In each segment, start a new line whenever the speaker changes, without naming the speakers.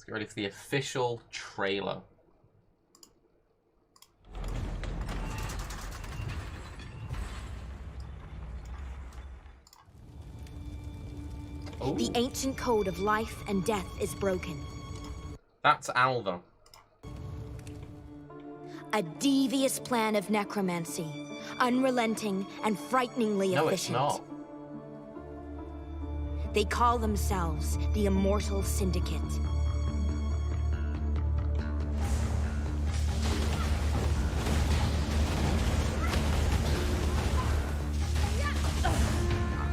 get ready for the official trailer. Ooh.
The ancient code of life and death is broken.
That's Alva.
A devious plan of necromancy, unrelenting and frighteningly efficient.
No, it's not.
They call themselves the Immortal Syndicate.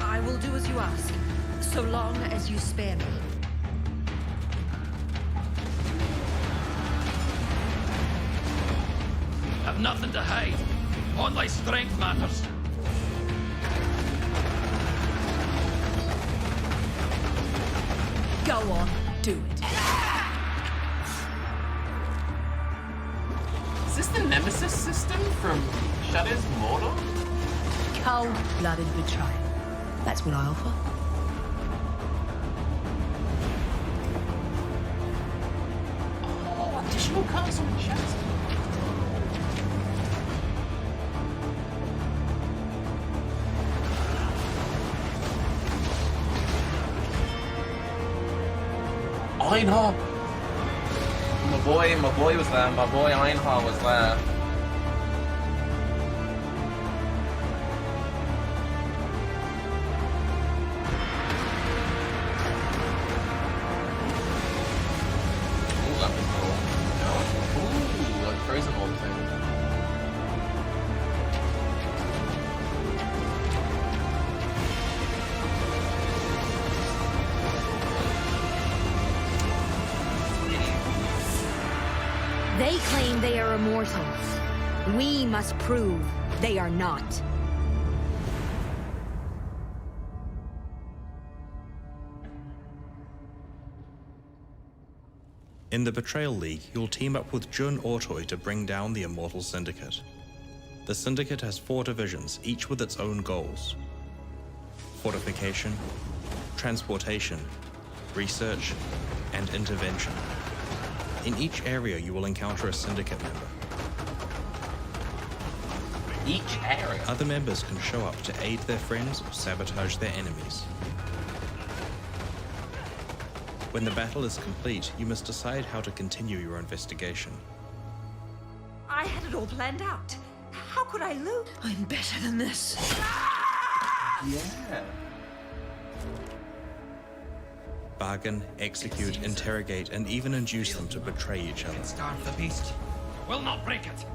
I will do as you ask, so long as you spare me.
Have nothing to hide. Only strength matters.
Go on, do it.
Is this the Nemesis system from Shadows of Mordor?
Cold-blooded betrayal. That's what I offer.
Oh, additional cards on the chest. Einhar! My boy was there. My boy Einhar was there. Ooh, that was cool. Ooh, like frozen orb thing.
They claim they are immortals. We must prove they are not.
In the Betrayal League, you'll team up with Jun Ortoi to bring down the Immortal Syndicate. The Syndicate has 4 divisions, each with its own goals: Fortification, Transportation, Research, and Intervention. In each area, you will encounter a Syndicate member.
Each area?
Other members can show up to aid their friends or sabotage their enemies. When the battle is complete, you must decide how to continue your investigation.
I had it all planned out. How could I lose? I'm better than this.
Yeah.
Bargain, execute, interrogate, and even induce them to betray each other.
Starve the beast. Will not break it.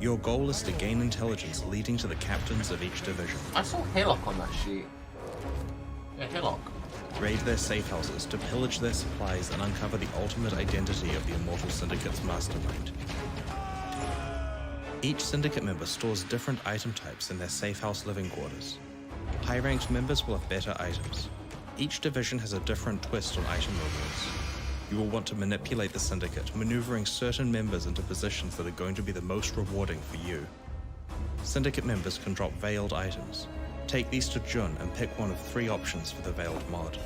Your goal is to gain intelligence leading to the captains of each division.
I saw Hillock on that sheet. Yeah, Hillock.
Raid their safe houses to pillage their supplies and uncover the ultimate identity of the Immortal Syndicate's mastermind. Each Syndicate member stores different item types in their safe house living quarters. High-ranked members will have better items. Each division has a different twist on item rewards. You will want to manipulate the Syndicate, maneuvering certain members into positions that are going to be the most rewarding for you. Syndicate members can drop veiled items. Take these to Jun and pick one of 3 options for the veiled mod.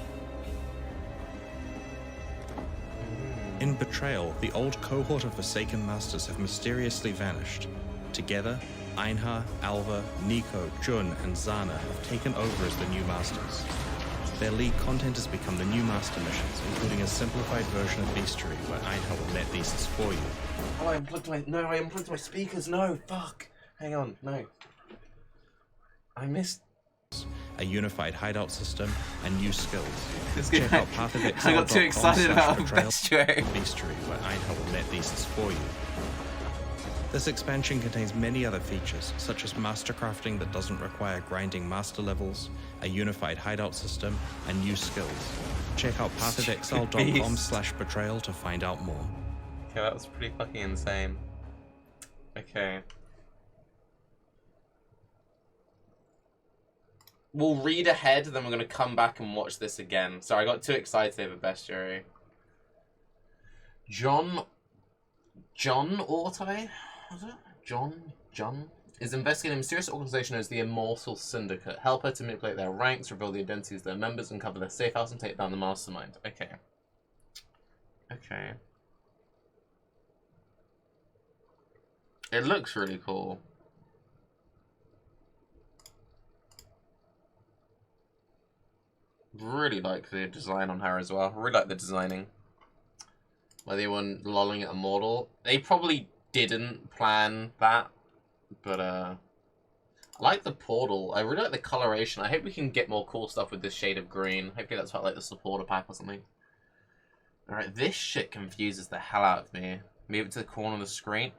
In Betrayal, the old cohort of Forsaken Masters have mysteriously vanished. Together, Einhar, Alva, Nico, Jun, and Zana have taken over as the new Masters. Their league content has become the new Master missions, including a simplified version of Bestiary, where Einhar will net beasts for you.
Oh, I unplugged my speakers, no, fuck. Hang on, no. I missed...
A unified hideout system, and new skills.
Check
out pathofexcel.com/Betrayal,
I got too excited about Bestiary.
Where Einhar will net beasts for you. This expansion contains many other features, such as mastercrafting that doesn't require grinding master levels, a unified hideout system, and new skills. Check out pathofexcel.com/betrayal to find out more.
Okay, that was pretty fucking insane. Okay. We'll read ahead, then we're going to come back and watch this again. Sorry, I got too excited over Bestiary. John Ortoi? Was it? John? Is investigating a mysterious organization known as the Immortal Syndicate. Help her to manipulate their ranks, reveal the identities of their members, uncover their safe house, and take down the mastermind. Okay. Okay. It looks really cool. Really like the design on her as well. Really like the designing. Like the one lolling at Immortal. They probably didn't plan that, but I like the portal. I really like the coloration. I hope we can get more cool stuff with this shade of green. Hopefully that's part like the supporter pack or something. Alright, this shit confuses the hell out of me. Move it to the corner of the screen.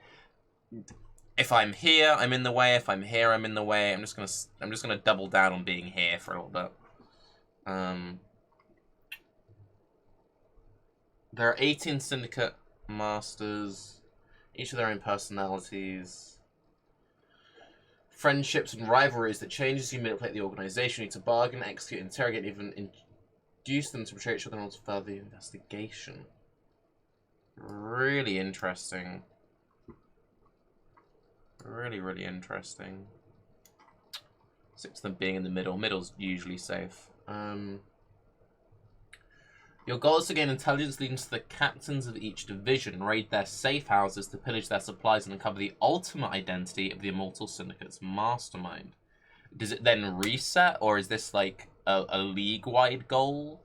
If I'm here, I'm in the way. If I'm here, I'm in the way. I'm just gonna double down on being here for a little bit. There are 18 Syndicate Masters, each with their own personalities. Friendships and rivalries that change as you manipulate the organization. You need to bargain, execute, interrogate, even induce them to betray each other in order to further the investigation. Really interesting. Really, really interesting. 6 of them being in the middle. Middle's usually safe. Your goal is to gain intelligence leading to the captains of each division, raid their safe houses to pillage their supplies and uncover the ultimate identity of the Immortal Syndicate's mastermind. Does it then reset, or is this like a league-wide goal?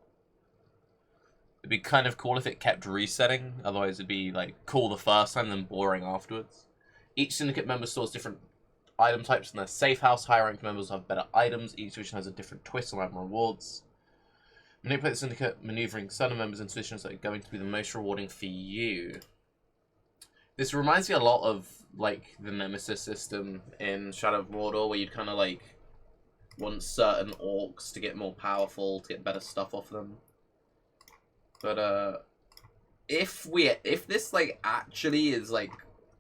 It'd be kind of cool if it kept resetting, otherwise it'd be like cool the first time, then boring afterwards. Each Syndicate member stores different item types in their safe house. Higher ranked members have better items. Each division has a different twist on item rewards. Manipulate the Syndicate, maneuvering certain members into positions that are going to be the most rewarding for you. This reminds me a lot of like the Nemesis system in Shadow of Mordor, where you'd kind of like want certain orcs to get more powerful, to get better stuff off them. But if this like actually is like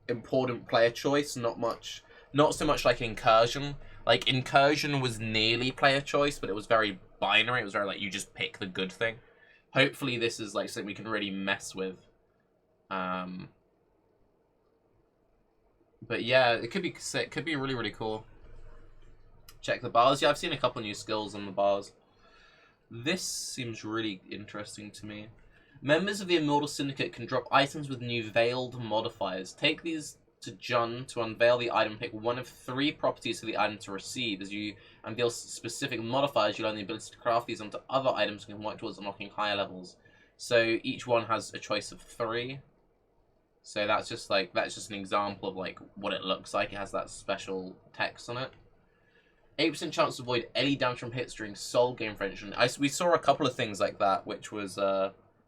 important player choice, not so much like Incursion. Like Incursion was nearly player choice, but it was very binary. It was very like you just pick the good thing. Hopefully this is like something we can really mess with. But yeah, it could be sick. Could be really, really cool. Check the bars. Yeah, I've seen a couple new skills on the bars. This seems really interesting to me. Members of the Immortal Syndicate can drop items with new veiled modifiers. Take these to Jun to unveil the item. Pick one of 3 properties for the item to receive. As you unveil specific modifiers, you learn the ability to craft these onto other items and can work towards unlocking higher levels. So each one has a choice of 3. So that's just an example of like what it looks like. It has that special text on it. 8% chance to avoid any damage from hits during soul game friendship. We saw a couple of things like that, which was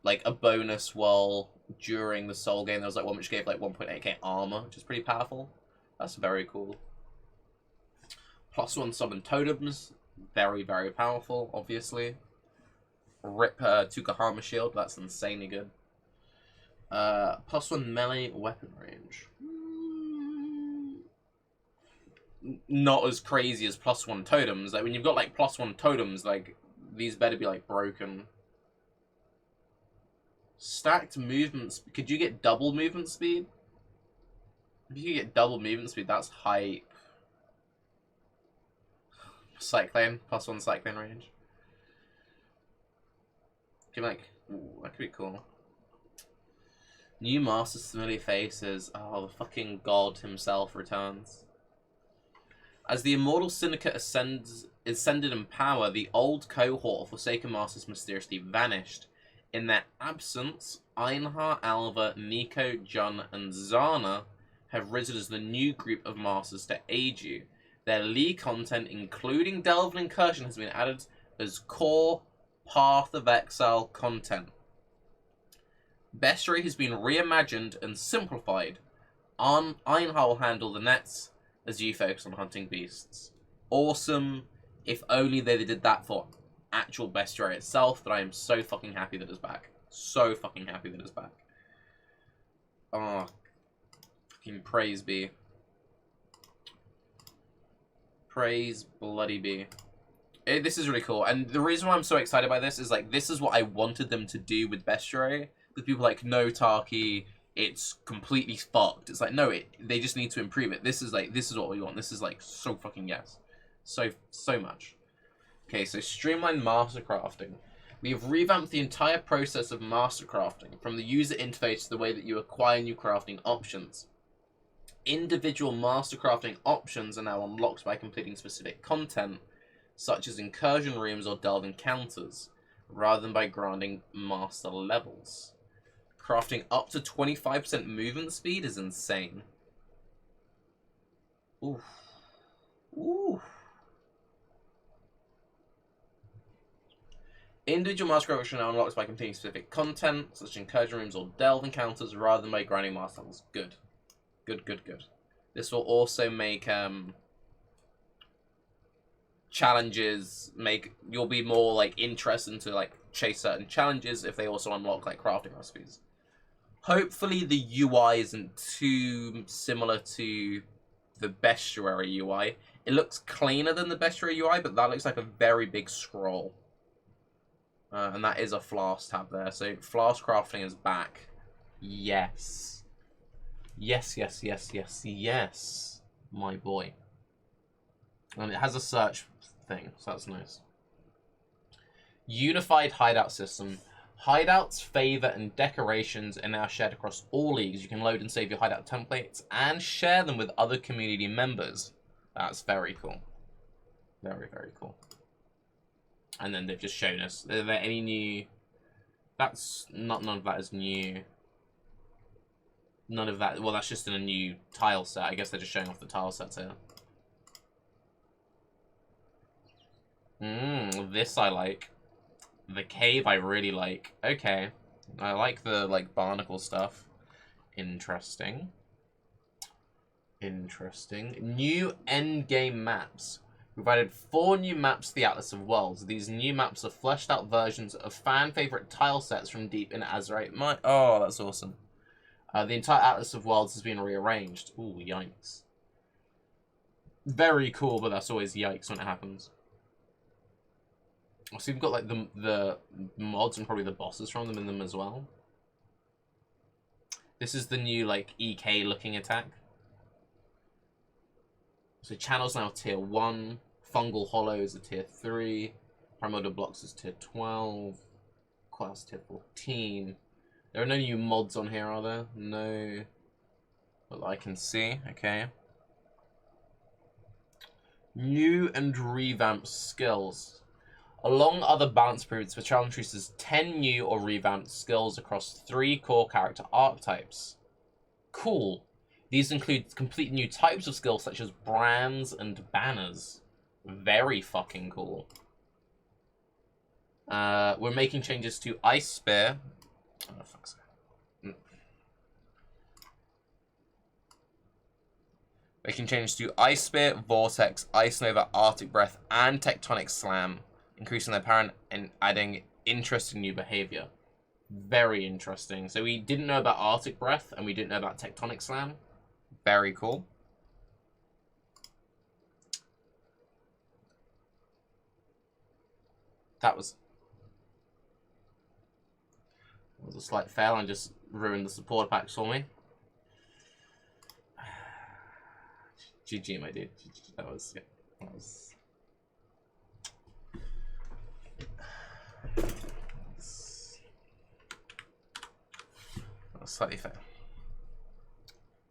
like a bonus while during the soul game. There was like one which gave like 1.8k armor, which is pretty powerful. That's very cool. +1 summon totems, very, very powerful, obviously. Rip Tukahama shield, that's insanely good. +1 melee weapon range. Not as crazy as +1 totems. Like when you've got like +1 totems, like these better be like broken. Stacked movements. Could you get double movement speed? If you get double movement speed, that's hype. Cyclone, +1 cyclone range. Give like, ooh, that could be cool. New masters, familiar faces. Oh, the fucking god himself returns. As the Immortal Syndicate ascended in power, the old cohort of Forsaken Masters mysteriously vanished. In their absence, Einhar, Alva, Nico, Jun, and Zana have risen as the new group of Masters to aid you. Their League content, including Delve and Incursion, has been added as core Path of Exile content. Bestiary has been reimagined and simplified. Einhar will handle the nets as you focus on hunting beasts. Awesome. If only they did that for actual Bestiary itself, but I am so fucking happy that it's back. So fucking happy that it's back. Oh, fucking praise be. Praise bloody be. This is really cool, and the reason why I'm so excited by this is like this is what I wanted them to do with Bestiary. With people like no Tarke, it's completely fucked. It's like no, they just need to improve it. This is what we want. This is like so fucking yes, so much. Okay, so streamlined master crafting. We have revamped the entire process of master crafting, from the user interface to the way that you acquire new crafting options. Individual master crafting options are now unlocked by completing specific content, such as incursion rooms or delve encounters, rather than by grinding master levels. Crafting up to 25% movement speed is insane. Oof. Ooh. Individual master crafting are unlocked by completing specific content, such as incursion rooms or delve encounters, rather than by grinding master levels. Good. Good, good, good. This will also make challenges, you'll be more like interested to like chase certain challenges if they also unlock like crafting recipes. Hopefully the UI isn't too similar to the Bestiary UI. It looks cleaner than the Bestiary UI, but that looks like a very big scroll. And that is a flask tab there. So flask crafting is back. Yes. Yes, yes, yes, yes, yes. My boy. And it has a search thing, so that's nice. Unified hideout system. Hideouts, favor, and decorations are now shared across all leagues. You can load and save your hideout templates and share them with other community members. That's very cool. Very, very cool. And then they've just shown us. Are there any new... That's not... None of that is new. None of that... Well, that's just in a new tile set. I guess they're just showing off the tile sets here. This I like. The cave I really like. Okay. I like the, like, barnacle stuff. Interesting. Interesting. New endgame maps. We've added 4 new maps to the Atlas of Worlds. These new maps are fleshed out versions of fan-favorite tile sets from deep in Azerite Mine. Oh, that's awesome. The entire Atlas of Worlds has been rearranged. Ooh, yikes. Very cool, but that's always yikes when it happens. So we've got like the mods and probably the bosses from them in them as well. This is the new like EK looking attack. So channels now tier 1. Fungal Hollows are tier 3. Primordial Blocks is tier 12. Class tier 14. There are no new mods on here, are there? No. But I can see. Okay. New and revamped skills. Along other balance periods, Betrayal introduces 10 new or revamped skills across 3 core character archetypes. Cool. These include complete new types of skills such as brands and banners. Very fucking cool. We're making changes to Ice Spear. Oh, fuck's sake. Making changes to Ice Spear, Vortex, Ice Nova, Arctic Breath, and Tectonic Slam. Increasing their power and adding interesting new behavior. Very interesting. So we didn't know about Arctic Breath, and we didn't know about Tectonic Slam. Very cool. That was a slight fail and just ruined the support packs for me. GG, my dude. That was, yeah, that was slightly fair.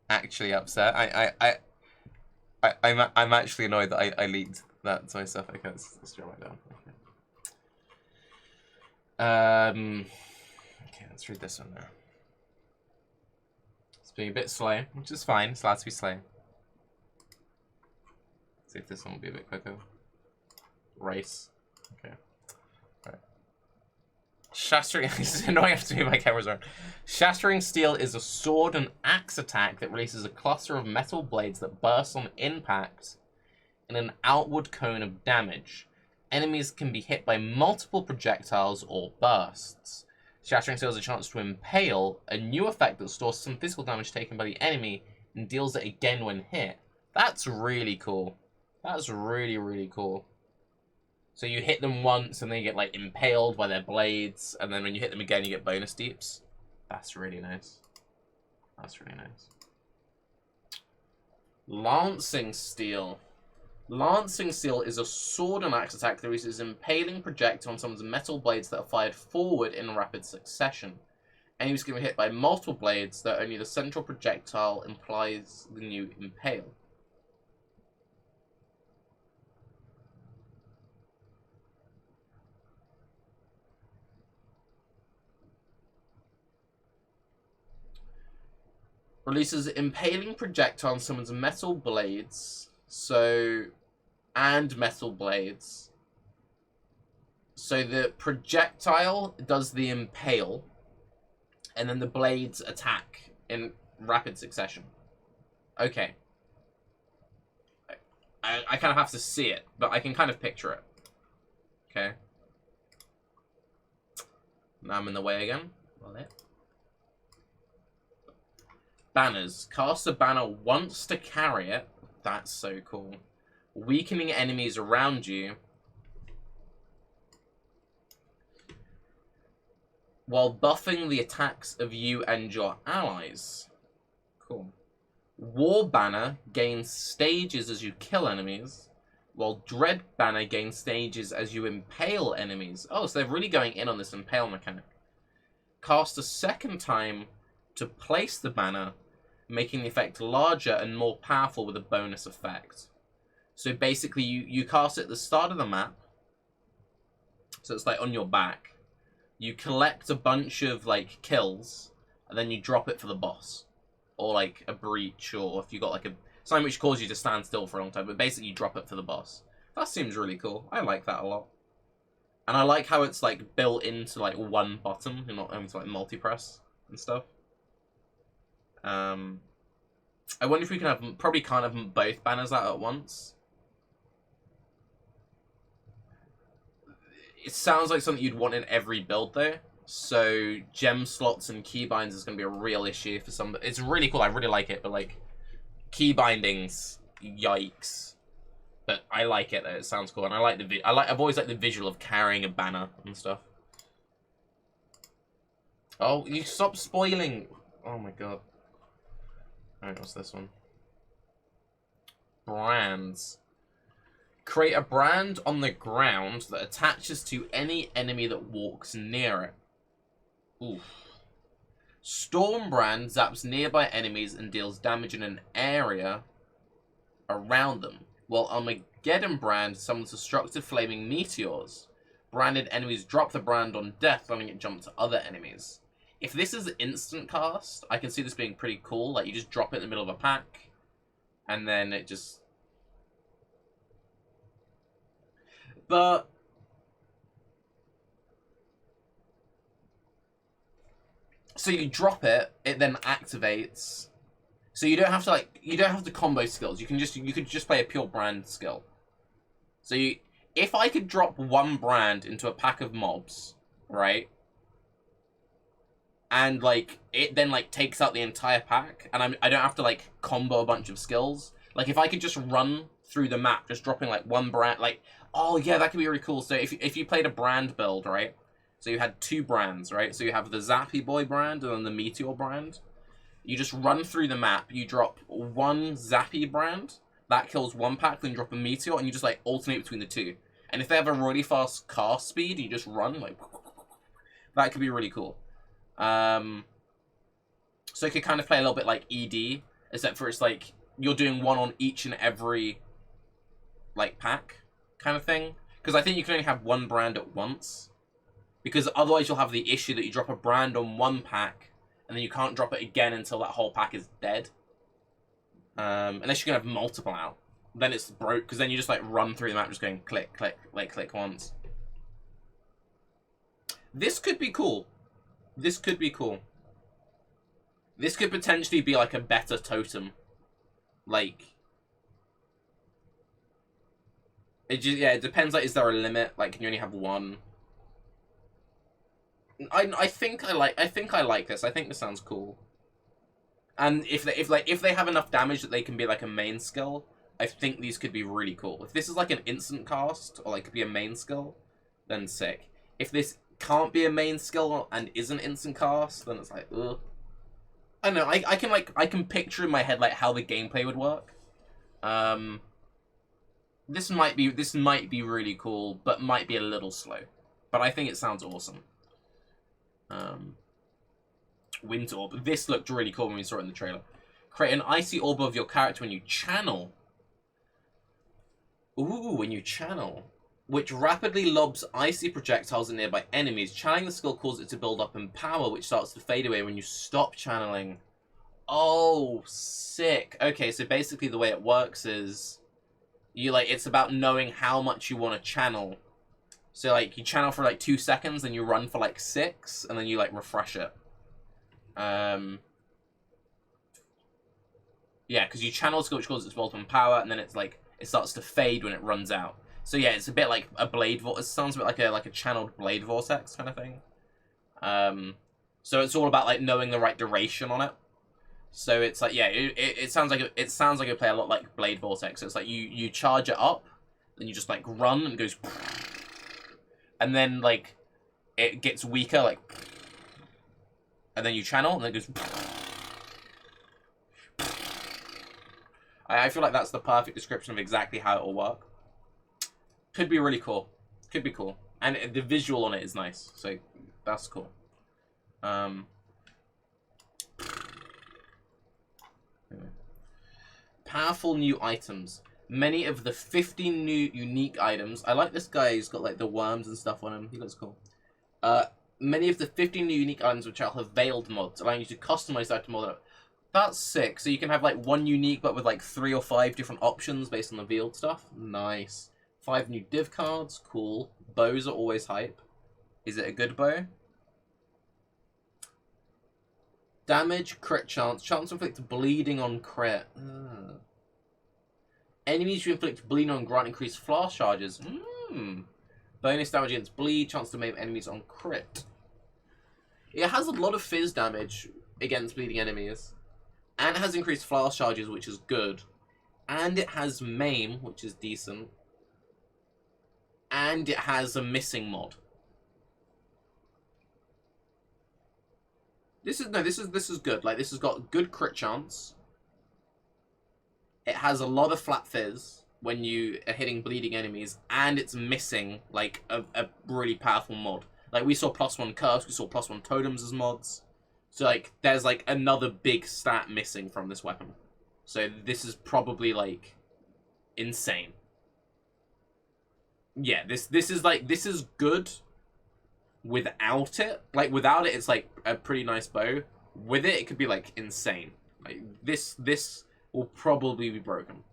Actually upset. I'm actually annoyed that I leaked that to myself. Okay, let's draw it down. Okay, let's read this one now. It's being a bit slow, which is fine. It's allowed to be slow. See if this one will be a bit quicker. Race. Okay. Right. Shattering. This is annoying. I have to move my cameras around. Shattering Steel is a sword and axe attack that releases a cluster of metal blades that burst on impact in an outward cone of damage. Enemies can be hit by multiple projectiles or bursts. Shattering Steel has a chance to impale, a new effect that stores some physical damage taken by the enemy and deals it again when hit. That's really cool. That's really, really cool. So you hit them once and then you get like impaled by their blades, and then when you hit them again you get bonus deeps. That's really nice. That's really nice. Lancing Steel. Lancing Seal is a sword and axe attack that uses impaling projectile on someone's metal blades that are fired forward in rapid succession. Enemies can be hit by multiple blades, though only the central projectile implies the new impale. Releases impaling projectile on someone's metal blades, and metal blades. So the projectile does the impale, and then the blades attack in rapid succession. Okay. I kind of have to see it, but I can kind of picture it. Okay. Now I'm in the way again. Well, there. Banners. Cast a banner once to carry it. That's so cool. Weakening enemies around you while buffing the attacks of you and your allies. Cool. War Banner gains stages as you kill enemies, while Dread Banner gains stages as you impale enemies. Oh, so they're really going in on this impale mechanic. Cast a second time to place the banner, making the effect larger and more powerful with a bonus effect. So basically, you cast it at the start of the map, so it's like on your back. You collect a bunch of like kills, and then you drop it for the boss, or like a breach, or if you got like something which causes you to stand still for a long time. But basically, you drop it for the boss. That seems really cool. I like that a lot, and I like how it's like built into like one button. You're not having to like multi-press and stuff. I wonder if we can have, probably can't have both banners out at once. It sounds like something you'd want in every build though. So gem slots and key bindings is going to be a real issue for some. It's really cool. I really like it, but like key bindings, yikes. But I like it though. It sounds cool, and I like the I've always liked the visual of carrying a banner and stuff. Oh, you stop spoiling! Oh my god. Alright, what's this one? Brands. Create a brand on the ground that attaches to any enemy that walks near it. Oof. Storm Brand zaps nearby enemies and deals damage in an area around them, while Armageddon Brand summons destructive flaming meteors. Branded enemies drop the brand on death, letting it jump to other enemies. If this is instant cast, I can see this being pretty cool. Like, you just drop it in the middle of a pack, and then it just... But... So you drop it, it then activates. So you don't have to, like, you don't have to combo skills. You could just play a pure brand skill. So if I could drop one brand into a pack of mobs, right? And, like, it then, like, takes out the entire pack, and I don't have to, like, combo a bunch of skills. Like, if I could just run through the map, just dropping, like, one brand, like, oh, yeah, that could be really cool. So if you played a brand build, right? So you had two brands, right? So you have the Zappy Boy brand and then the Meteor brand. You just run through the map, you drop one Zappy brand, that kills one pack, then you drop a Meteor, and you just, like, alternate between the two. And if they have a really fast cast speed, you just run, like, that could be really cool. So you could kind of play a little bit like ED, except for it's like you're doing one on each and every like pack kind of thing. Because I think you can only have one brand at once. Because otherwise you'll have the issue that you drop a brand on one pack and then you can't drop it again until that whole pack is dead. Unless you can have multiple out. Then it's broke, because then you just like run through the map just going click, click, like click once. This could be cool. This could be cool. This could potentially be like a better totem. Like, it just, yeah, it depends. Like, is there a limit? Like, can you only have one? I think I like this. I think this sounds cool. And if they have enough damage that they can be like a main skill, I think these could be really cool. If this is like an instant cast or like could be a main skill, then sick. If this can't be a main skill and is an instant cast, then it's like, ugh. I don't know. I can picture in my head like how the gameplay would work. This might be really cool, but might be a little slow. But I think it sounds awesome. Wind Orb. This looked really cool when we saw it in the trailer. Create an icy orb of your character when you channel. Ooh, when you channel. Which rapidly lobs icy projectiles at nearby enemies. Channeling the skill causes it to build up in power, which starts to fade away when you stop channeling. Oh, sick. Okay, so basically the way it works is... it's about knowing how much you want to channel. So, like, you channel for, 2 seconds, then you run for, 6, and then you, refresh it. Yeah, because you channel a skill which causes it to build up in power, and then it's, it starts to fade when it runs out. So, yeah, it's a bit like a blade vortex. It sounds a bit like a channeled blade vortex kind of thing. So it's all about, knowing the right duration on it. So it's it sounds like it play a lot like Blade Vortex. So it's you charge it up, then you just run and it goes, and then it gets weaker and then you channel and then it goes. I feel like that's the perfect description of exactly how it will work. Could be really cool. Could be cool, and the visual on it is nice. So that's cool. Powerful new items. Many of the 50 new unique items. I like this guy. He's got the worms and stuff on him. He looks cool. Many of the 50 new unique items which have veiled mods, allowing you to customize that mod. That's sick. So you can have one unique, but with 3 or 5 different options based on the veiled stuff. Nice. 5 new div cards. Cool. Bows are always hype. Is it a good bow? Damage, crit chance. Chance to inflict bleeding on crit. Enemies you inflict bleeding on grant increased flash charges. Bonus damage against bleed. Chance to maim enemies on crit. It has a lot of fizz damage against bleeding enemies. And it has increased flash charges, which is good. And it has maim, which is decent. And it has a missing mod. This is good. This has got good crit chance. It has a lot of flat fizz when you are hitting bleeding enemies, and it's missing a really powerful mod. We saw +1 curse, we saw +1 totems as mods. So there's another big stat missing from this weapon. So this is probably insane. Yeah, this is good. Without it, without it, it's a pretty nice bow. With it, it could be insane. This will probably be broken.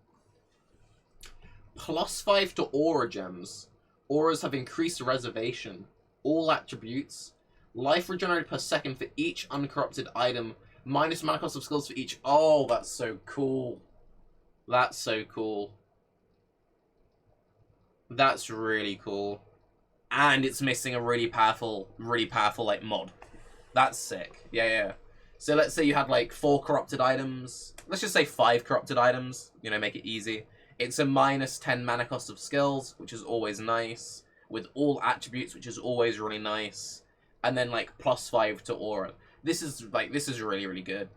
+5 to aura gems. Auras have increased reservation. All attributes. Life regenerated per second for each uncorrupted item. Minus mana cost of skills for each. Oh, that's so cool. That's so cool. That's really cool. And it's missing a really powerful mod. That's sick. Yeah. So let's say you had 4 corrupted items. Let's just say 5 corrupted items. Make it easy. It's a -10 mana cost of skills, which is always nice. With all attributes, which is always really nice. And then +5 to aura. This is really, really good.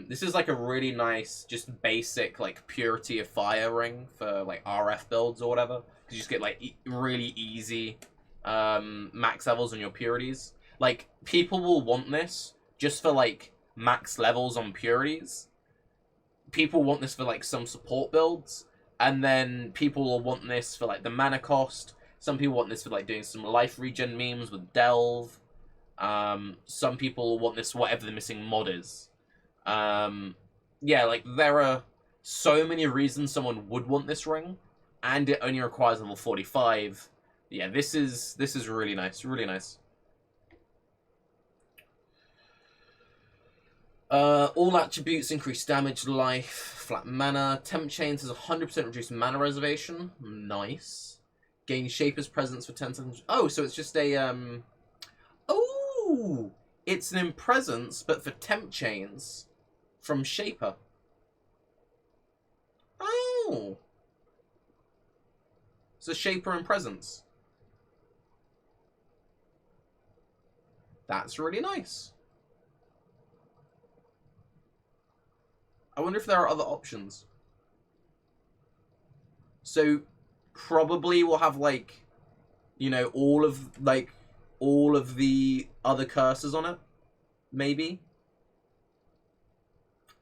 This is a really nice, just basic purity of fire ring for RF builds or whatever. You just get really easy max levels on your purities. People will want this just for max levels on purities. People want this for some support builds, and then people will want this for the mana cost. Some people want this for doing some life regen memes with delve. Some people will want this for whatever the missing mod is. Yeah, there are so many reasons someone would want this ring. And it only requires level 45. Yeah, this is really nice. Really nice. All attributes increase damage, life, flat mana. Temp Chains has 100% reduced mana reservation. Nice. Gain Shaper's presence for 10 seconds. Oh, so it's just a Oh, it's an Impresence, but for Temp Chains from Shaper. Oh. So Shaper and Presence. That's really nice. I wonder if there are other options. So probably we'll have like, you know, all of the other curses on it. Maybe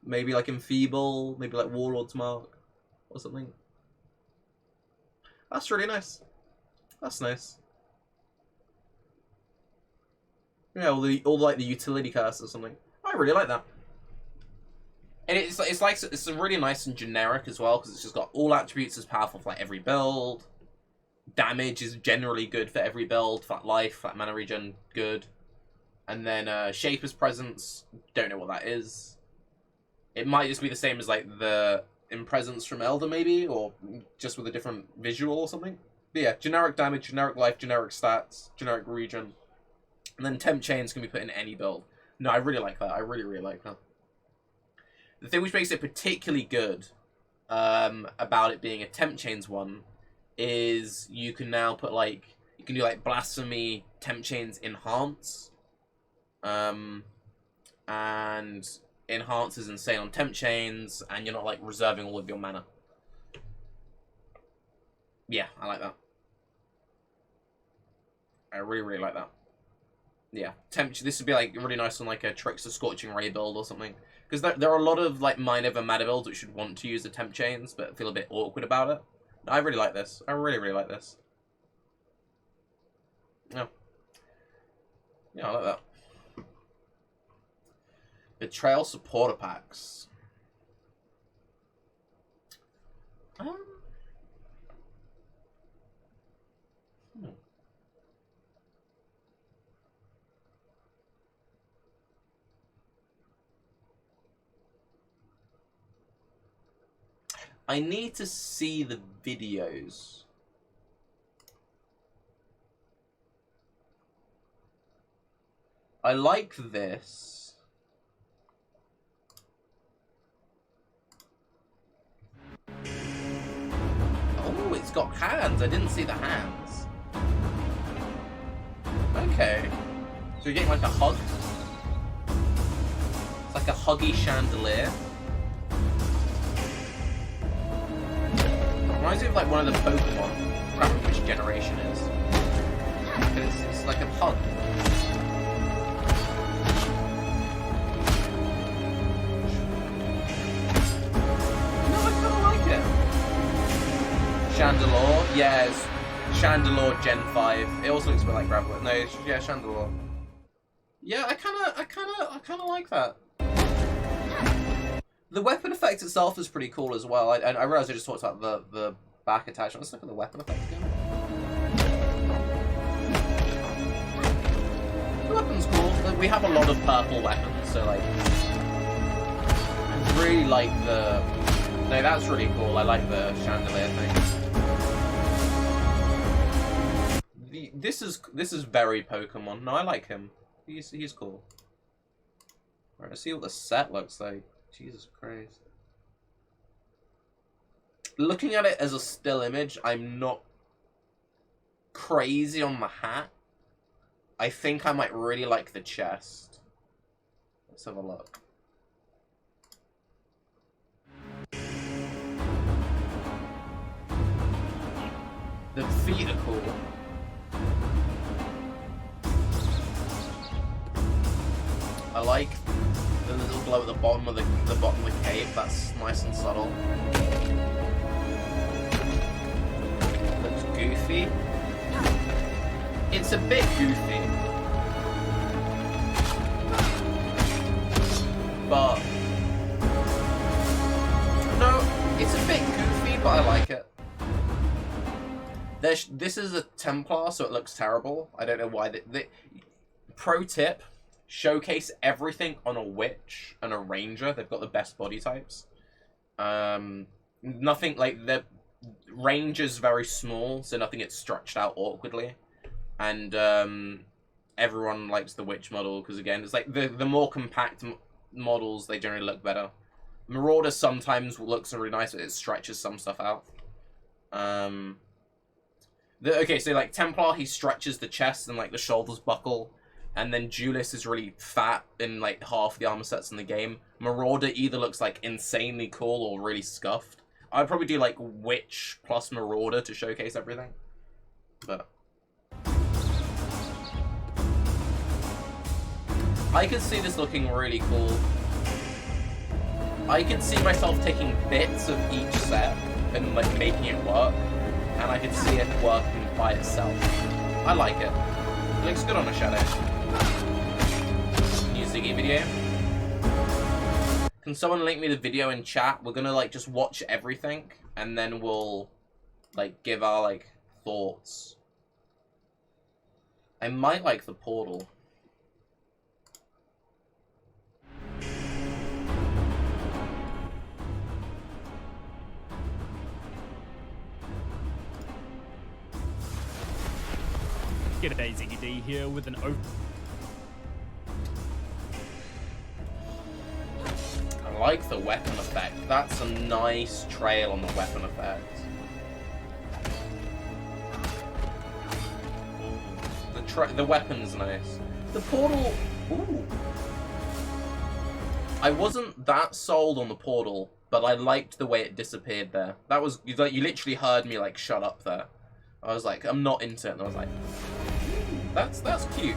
like Enfeeble, maybe like Warlord's Mark or something. That's really nice. That's nice. Yeah, all like the utility curse or something. I really like that. And it's really nice and generic as well, because it's just got all attributes as powerful for like every build. Damage is generally good for every build. Flat life, flat mana regen, good. And then Shaper's Presence, don't know what that is. It might just be the same as like the Impresence from Elder maybe, or just with a different visual or something. But yeah, generic damage, generic life, generic stats, generic regen. And then Temp Chains can be put in any build. No, I really like that. I really, really like that. The thing which makes it particularly good about it being a Temp Chains one is you can now put like, you can do like Blasphemy, Temp Chains, Enhance. And Enhance is insane on Temp Chains, and you're not like reserving all of your mana. Yeah, I like that. I really, really like that. Yeah, this would be like really nice on like a Trickster Scorching Ray build or something. Because there are a lot of like minor mana builds which should want to use the Temp Chains, but feel a bit awkward about it. I really like this. I really, really like this. Yeah. Yeah, I like that. Betrayal supporter packs. I need to see the videos. I like this. Oh, it's got hands. I didn't see the hands. Okay. So you're getting like a hug. It's like a huggy chandelier. Reminds me of like one of the Pokemon. I can't remember which generation it is. But it's like a hug. No, I kinda like it. Chandelure, yes. Chandelure Gen 5. It also looks a bit like Graveler. No, yeah, Chandelure. Yeah, I kinda like that. The weapon effect itself is pretty cool as well. I realized I just talked about the back attachment. Let's look at the weapon effect again. The weapon's cool. Like, we have a lot of purple weapons, so like, I really like the. No, that's really cool. I like the chandelier thing. This is very Pokemon. No, I like him. He's cool. Alright, let's see what the set looks like. Jesus Christ. Looking at it as a still image, I'm not crazy on the hat. I think I might really like the chest. Let's have a look. The feet are cool. I like the little glow at the bottom of the cave. That's nice and subtle. Looks goofy. It's a bit goofy, but no, it's a bit goofy, but I like it. This is a Templar, so it looks terrible. I don't know why. Pro tip. Showcase everything on a Witch and a Ranger. They've got the best body types. Nothing like the Ranger's very small, so nothing gets stretched out awkwardly. And everyone likes the Witch model because again, it's like the more compact models, they generally look better. Marauder sometimes looks really nice, but it stretches some stuff out. Okay, so like Templar, he stretches the chest and like the shoulders buckle. And then Duelist is really fat in like half the armor sets in the game. Marauder either looks like insanely cool or really scuffed. I'd probably do like Witch plus Marauder to showcase everything. But I could see this looking really cool. I could see myself taking bits of each set and like making it work, and I could see it working by itself. I like it. It looks good on a shadow. New Ziggy video. Can someone link me the video in chat? We're gonna like just watch everything, and then we'll like give our like thoughts. I might like the portal.
G'day Ziggy D here with an open.
I like the weapon effect. That's a nice trail on the weapon effect. The weapon's nice. The portal. Ooh. I wasn't that sold on the portal, but I liked the way it disappeared there. That was you literally heard me like shut up there. I was like, I'm not into it, and I was like, that's cute.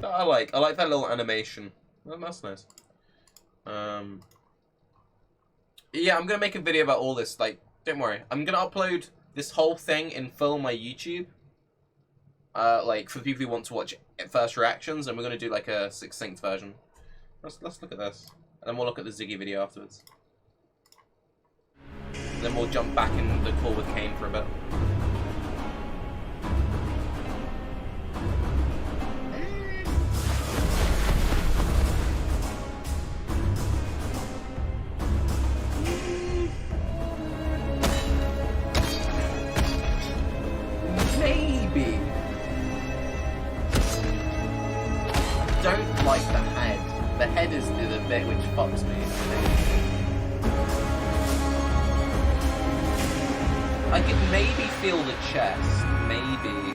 I like that little animation. That's nice. Yeah, I'm gonna make a video about all this. Like, don't worry, I'm gonna upload this whole thing in full on my YouTube. Like for people who want to watch first reactions, and we're gonna do like a succinct version. Let's look at this, and then we'll look at the Ziggy video afterwards. And then we'll jump back in the call with Kane for a bit. Maybe. I don't like the head. The head is the bit which fucks me. I could maybe feel the chest, maybe.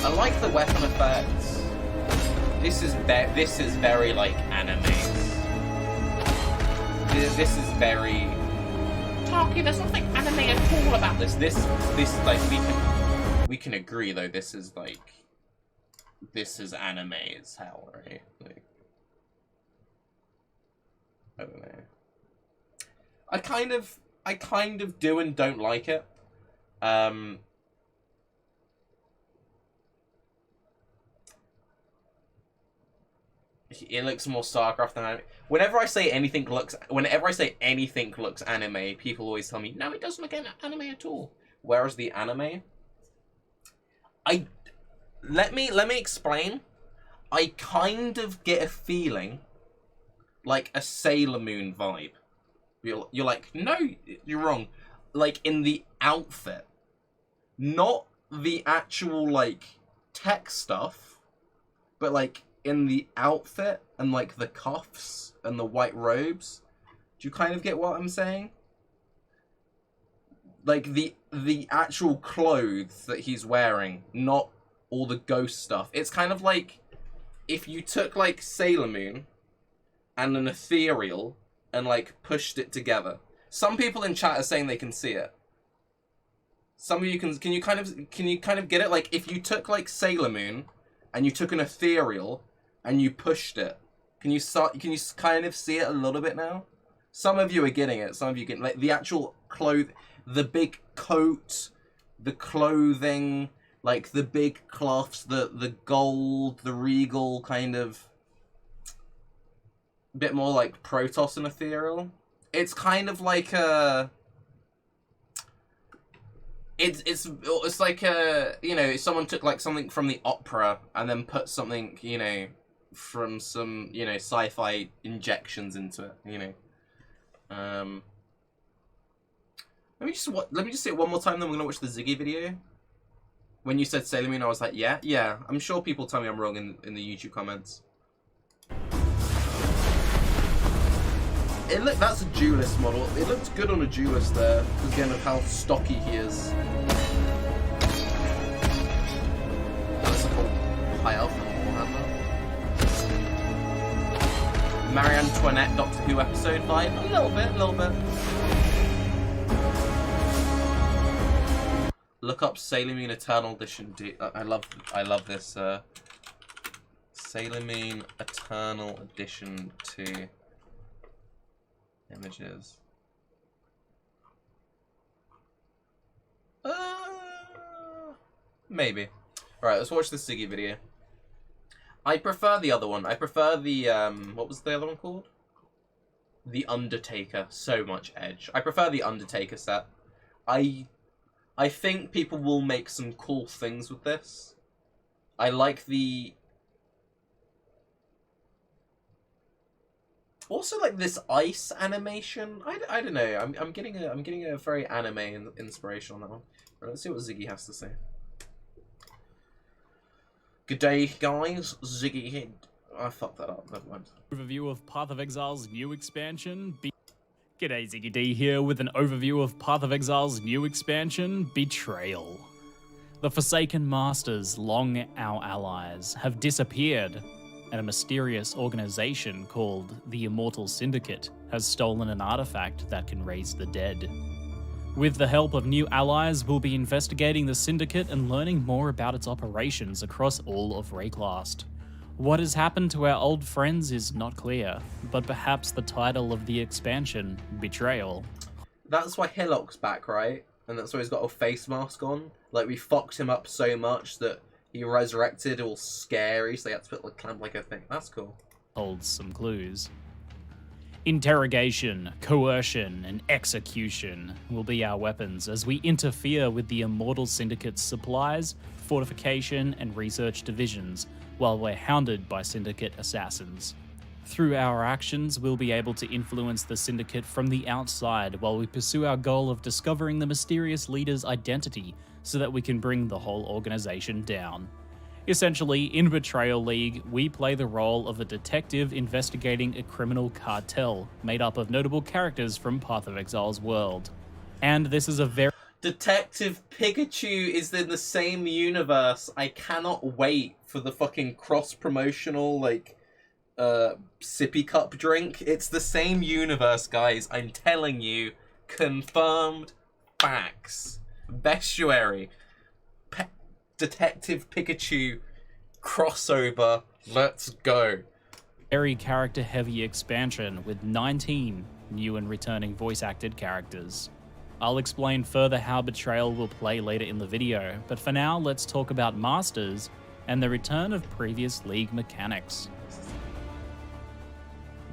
I like the weapon effects. This is very like anime. This is very Tarke. There's nothing anime at all about this. This like we can agree though. This is like. This is anime as hell, right? Like, I don't know. I kind of do and don't like it. It looks more StarCraft than anime. Whenever I say anything looks anime, people always tell me, no, it doesn't look anime at all. Whereas the anime, Let me explain. I kind of get a feeling like a Sailor Moon vibe. You're like, no, you're wrong. Like in the outfit, not the actual like tech stuff, but like in the outfit and like the cuffs and the white robes. Do you kind of get what I'm saying? Like the actual clothes that he's wearing, not all the ghost stuff. It's kind of like if you took like Sailor Moon and an ethereal and like pushed it together. Some people in chat are saying they can see it. Some of you can you kind of get it? Like if you took like Sailor Moon and you took an ethereal and you pushed it, can you kind of see it a little bit now? Some of you are getting it. Some of you get like the actual the big coat, the clothing, like the big cloths, the gold, the regal kind of bit more like Protoss and ethereal. It's kind of like a it's like a, you know, someone took like something from the opera and then put something, you know, from some, you know, sci-fi injections into it, you know. Let me just say it one more time, then we're gonna watch the Ziggy video. When you said Sailor Moon, I was like, yeah. I'm sure people tell me I'm wrong in the YouTube comments. That's a duelist model. It looks good on a duelist there, again of how stocky he is. Marie Antoinette Doctor Who episode vibe. A little bit, a little bit. Look up Sailor Moon Eternal Edition. I love this. Sailor Moon Eternal Edition 2 images. Maybe. Alright, let's watch the Siggy video. I prefer the other one. I prefer the, what was the other one called? The Undertaker. So much edge. I prefer the Undertaker set. I think people will make some cool things with this. I like the... Also, like, this ice animation. I don't know. I'm getting a very anime inspiration on that one. Right, let's see what Ziggy has to say. Good day, guys. Ziggy here. I fucked that up. Never mind.
Overview of Path of Exile's new expansion. G'day, Ziggy D here with an overview of Path of Exile's new expansion, Betrayal. The Forsaken Masters, long our allies, have disappeared, and a mysterious organization called the Immortal Syndicate has stolen an artifact that can raise the dead. With the help of new allies, we'll be investigating the Syndicate and learning more about its operations across all of Rayclast. What has happened to our old friends is not clear, but perhaps the title of the expansion, Betrayal.
That's why Hillock's back, right? And that's why he's got a face mask on. Like, we fucked him up so much that he resurrected all scary, so they had to put like clamp like a thing. That's cool.
Holds some clues. Interrogation, coercion, and execution will be our weapons as we interfere with the Immortal Syndicate's supplies, fortification, and research divisions, while we're hounded by Syndicate assassins. Through our actions, we'll be able to influence the Syndicate from the outside while we pursue our goal of discovering the mysterious leader's identity so that we can bring the whole organization down. Essentially, in Betrayal League, we play the role of a detective investigating a criminal cartel made up of notable characters from Path of Exile's world. And this is a very...
Detective Pikachu is in the same universe. I cannot wait for the fucking cross-promotional, like, sippy cup drink. It's the same universe, guys. I'm telling you. Confirmed facts. Bestiary. Detective Pikachu crossover. Let's go.
Very character-heavy expansion with 19 new and returning voice-acted characters. I'll explain further how Betrayal will play later in the video, but for now, let's talk about Masters and the return of previous League mechanics.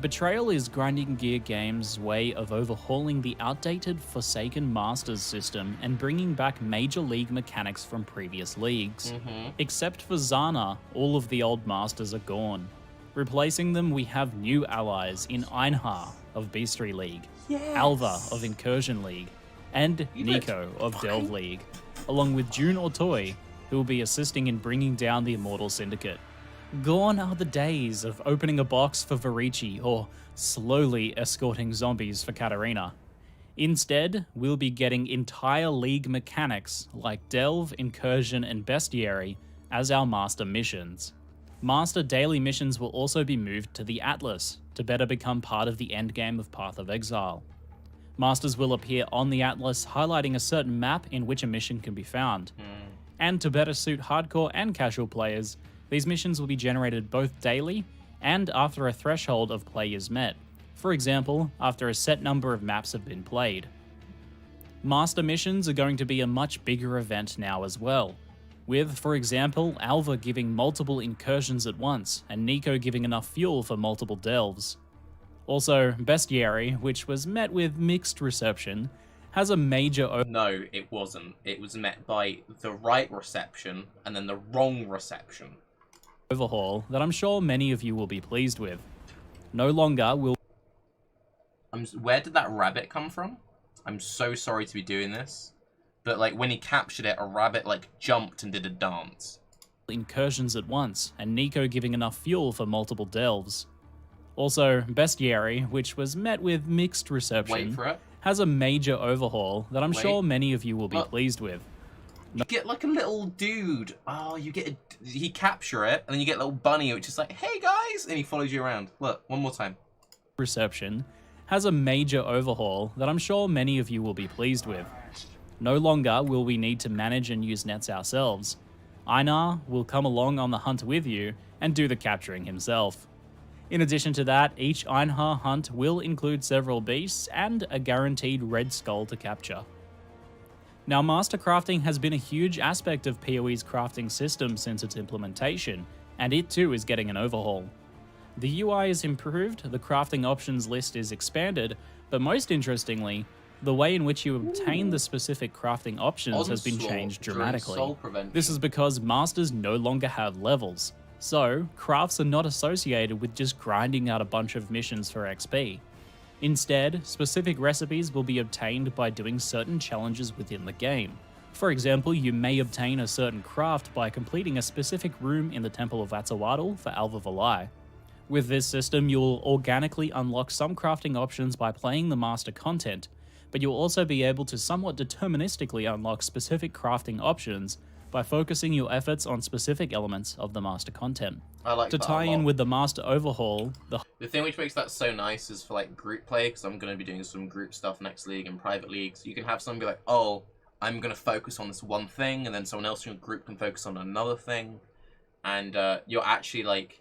Betrayal is Grinding Gear Games' way of overhauling the outdated Forsaken Masters system and bringing back major League mechanics from previous leagues. Except for Zana, all of the old Masters are gone. Replacing them, we have new allies in Einhar of Beastry League, Alva of Incursion League, and Nico of Delve League, along with June Ortoi, who will be assisting in bringing down the Immortal Syndicate. Gone are the days of opening a box for Varici or slowly escorting zombies for Katarina. Instead, we'll be getting entire League mechanics like Delve, Incursion, and Bestiary as our master missions. Master daily missions will also be moved to the Atlas to better become part of the endgame of Path of Exile. Masters will appear on the Atlas, highlighting a certain map in which a mission can be found. And to better suit hardcore and casual players, these missions will be generated both daily and after a threshold of players met. For example, after a set number of maps have been played. Master missions are going to be a much bigger event now as well, with, for example, Alva giving multiple incursions at once, and Nico giving enough fuel for multiple delves. Also, Bestiary, which was met with mixed reception, has a major...
No, it wasn't. It was met by the right reception, and then the wrong reception.
...overhaul that I'm sure many of you will be pleased with. No longer will...
Where did that rabbit come from? I'm so sorry to be doing this. But, like, when he captured it, a rabbit, like, jumped and did a dance.
Incursions at once, and Nico giving enough fuel for multiple delves. Also, Bestiary, which was met with mixed reception,
Wait for it.
has a major overhaul that I'm sure many of you will be pleased with.
You get, like, a little dude. Oh, you get he capture it, and then you get a little bunny, which is like, hey, guys! And he follows you around. Look, one more time.
reception, has a major overhaul that I'm sure many of you will be pleased with. No longer will we need to manage and use nets ourselves. Einar will come along on the hunt with you and do the capturing himself. In addition to that, each Einar hunt will include several beasts and a guaranteed red skull to capture. Now, master crafting has been a huge aspect of PoE's crafting system since its implementation, and it too is getting an overhaul. The UI is improved, the crafting options list is expanded, but most interestingly, the way in which you obtain the specific crafting options has been changed dramatically. This is because masters no longer have levels, so crafts are not associated with just grinding out a bunch of missions for XP. Instead, specific recipes will be obtained by doing certain challenges within the game. For example, you may obtain a certain craft by completing a specific room in the Temple of Atzoatl for Alva Valai. With this system, you'll organically unlock some crafting options by playing the master content, but you'll also be able to somewhat deterministically unlock specific crafting options by focusing your efforts on specific elements of the master content.
I like
to
that
tie
a lot.
in with the master overhaul,
The thing which makes that so nice is for like group play, because I'm going to be doing some group stuff next league and private leagues. You can have someone be like, oh, I'm going to focus on this one thing, and then someone else in your group can focus on another thing. And you're actually like,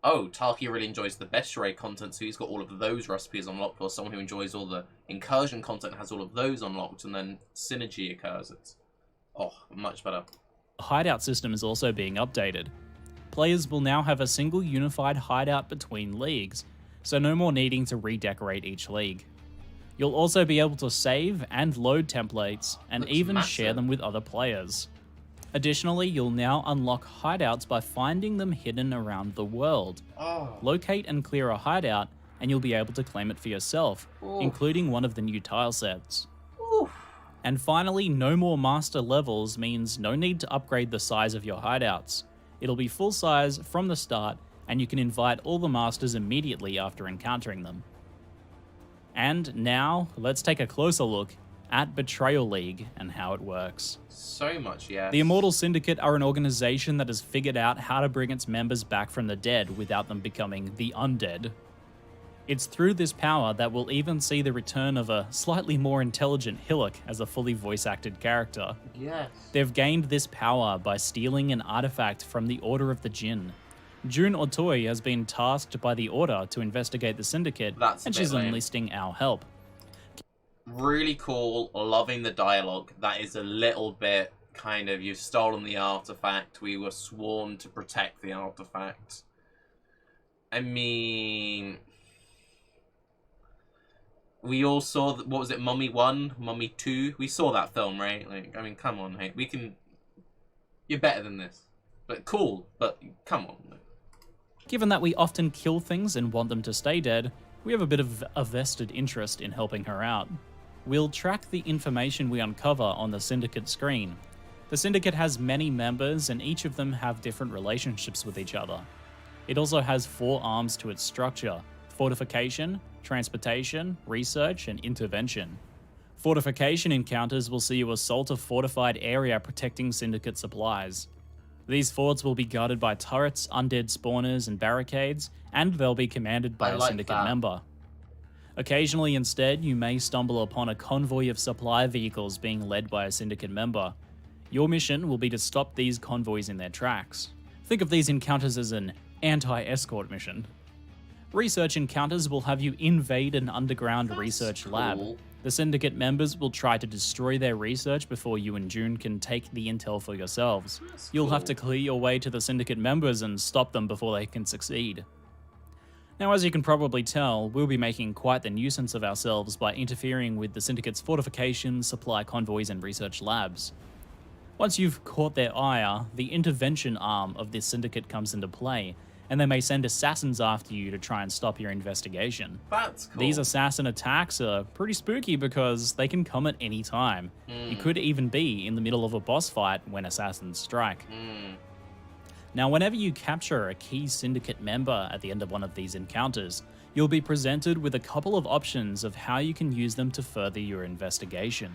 oh, Tarke really enjoys the bestiary content, so he's got all of those recipes unlocked, or someone who enjoys all the incursion content has all of those unlocked, and then synergy occurs. It's, oh, much better.
hideout system is also being updated. Players will now have a single unified hideout between leagues, so no more needing to redecorate each league. You'll also be able to save and load templates, and
Looks
even
massive.
share them with other players. Additionally, you'll now unlock hideouts by finding them hidden around the world.
Oh.
Locate and clear a hideout, and you'll be able to claim it for yourself,
Oof.
including one of the new tile sets.
Oof.
And finally, no more master levels means no need to upgrade the size of your hideouts. It'll be full size from the start, and you can invite all the masters immediately after encountering them. And now, let's take a closer look at Betrayal League and how it works.
So much, yes.
The Immortal Syndicate are an organization that has figured out how to bring its members back from the dead without them becoming the undead. It's through this power that we'll even see the return of a slightly more intelligent Hillock as a fully voice-acted character.
Yes.
They've gained this power by stealing an artifact from the Order of the Jinn. June Otoy has been tasked by the Order to investigate the Syndicate,
That's a
and
bit
she's
lame.
enlisting our help.
Really cool, loving the dialogue. That is a little bit kind of, you've stolen the artifact, we were sworn to protect the artifact. I mean, we all saw, what was it, Mummy 1, Mummy 2? We saw that film, right? Like, I mean, come on, hey, we can, you're better than this. But cool, but come on.
Given that we often kill things and want them to stay dead, we have a bit of a vested interest in helping her out. We'll track the information we uncover on the Syndicate screen. The Syndicate has many members, and each of them have different relationships with each other. It also has 4 arms to its structure: Fortification, Transportation, Research, and Intervention. Fortification Encounters will see you assault a fortified area protecting Syndicate supplies. These forts will be guarded by turrets, undead spawners, and barricades, and they'll be commanded by a Syndicate member. Occasionally, instead, you may stumble upon a convoy of supply vehicles being led by a Syndicate member. Your mission will be to stop these convoys in their tracks. Think of these encounters as an anti-escort mission. Research Encounters will have you invade an underground research lab.
Cool.
The Syndicate members will try to destroy their research before you and June can take the intel for yourselves. You'll have to clear your way to the Syndicate members and stop them before they can succeed. Now, as you can probably tell, we'll be making quite the nuisance of ourselves by interfering with the Syndicate's fortifications, supply convoys, and research labs. Once you've caught their ire, the intervention arm of this Syndicate comes into play, and they may send assassins after you to try and stop your investigation.
That's cool.
These assassin attacks are pretty spooky because they can come at any time. You could even be in the middle of a boss fight when assassins strike. Now, whenever you capture a key Syndicate member at the end of one of these encounters, you'll be presented with a couple of options of how you can use them to further your investigation.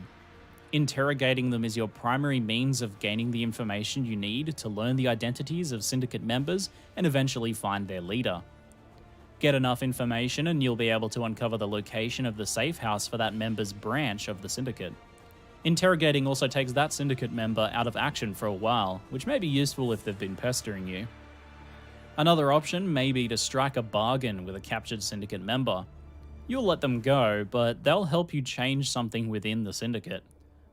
Interrogating them is your primary means of gaining the information you need to learn the identities of Syndicate members and eventually find their leader. Get enough information and you'll be able to uncover the location of the safe house for that member's branch of the Syndicate. Interrogating also takes that Syndicate member out of action for a while, which may be useful if they've been pestering you. Another option may be to strike a bargain with a captured Syndicate member. You'll let them go, but they'll help you change something within the Syndicate.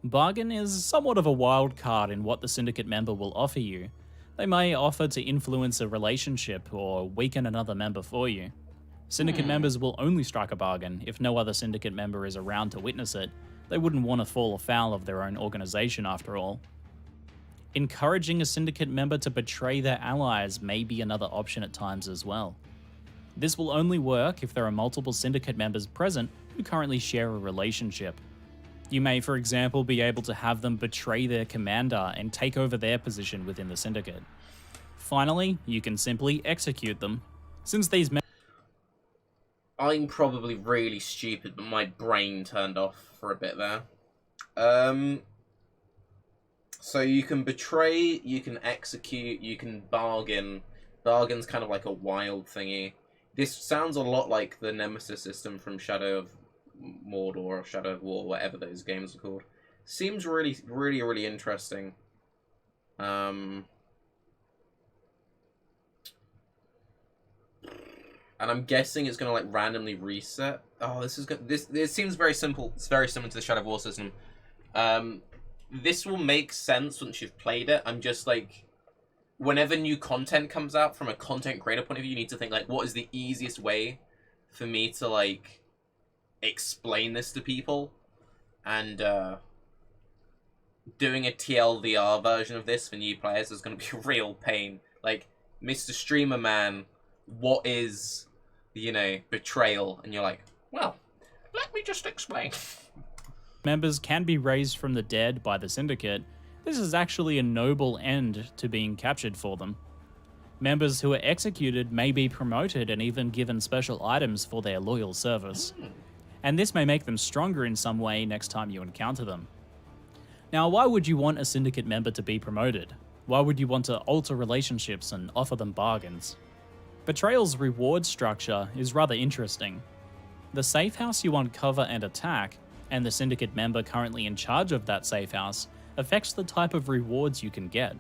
Bargain is somewhat of a wild card in what the Syndicate member will offer you. They may offer to influence a relationship or weaken another member for you. Syndicate members will only strike a bargain if no other Syndicate member is around to witness it. They wouldn't want to fall afoul of their own organization after all. Encouraging a Syndicate member to betray their allies may be another option at times as well. This will only work if there are multiple Syndicate members present who currently share a relationship. You may, for example, be able to have them betray their commander and take over their position within the Syndicate. Finally, you can simply execute them. Since these
I'm probably really stupid, but my brain turned off for a bit there. So you can betray, you can execute, you can bargain. Bargain's kind of like a wild thingy. This sounds a lot like the Nemesis system from Shadow of Mordor or Shadow of War, whatever those games are called. Seems really, really, really interesting. And I'm guessing it's gonna like randomly reset. Oh, this is good. This seems very simple. It's very similar to the Shadow of War system. This will make sense once you've played it. I'm just like, whenever new content comes out from a content creator point of view, you need to think like, what is the easiest way for me to like explain this to people? And doing a TLDR version of this for new players is going to be a real pain. Like, Mr. Streamer Man, what is, you know, betrayal? And you're like, well, let me just explain.
members can be raised from the dead by the Syndicate, this is actually a noble end to being captured for them. Members who are executed may be promoted and even given special items for their loyal service. And this may make them stronger in some way next time you encounter them. Now, why would you want a Syndicate member to be promoted? Why would you want to alter relationships and offer them bargains? Betrayal's reward structure is rather interesting. The safe house you uncover and attack, and the Syndicate member currently in charge of that safe house, affects the type of rewards you can get.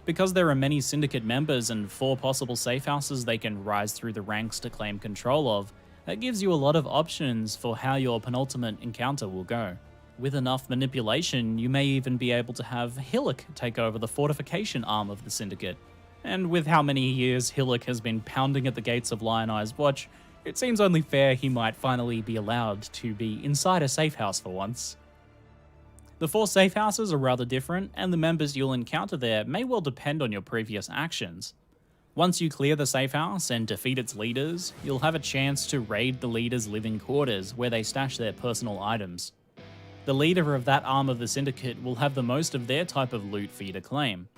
Because there are many Syndicate members and 4 possible safe houses they can rise through the ranks to claim control of, that gives you a lot of options for how your penultimate encounter will go. With enough manipulation, you may even be able to have Hillock take over the fortification arm of the Syndicate. And with how many years Hillock has been pounding at the gates of Lion Eye's watch, it seems only fair he might finally be allowed to be inside a safe house for once. The 4 safe houses are rather different, and the members you'll encounter there may well depend on your previous actions. Once you clear the safe house and defeat its leaders, you'll have a chance to raid the leaders' living quarters where they stash their personal items. The leader of that arm of the Syndicate will have the most of their type of loot for you to claim.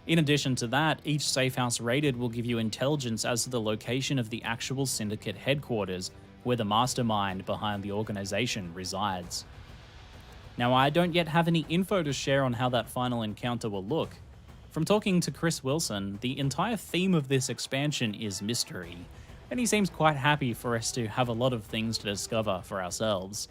In addition to that, each safe house raided will give you intelligence as to the location of the actual Syndicate headquarters, where the mastermind behind the organization resides. Now, I don't yet have any info to share on how that final encounter will look. From talking to Chris Wilson, the entire theme of this expansion is mystery, and he seems quite happy for us to have a lot of things to discover for ourselves.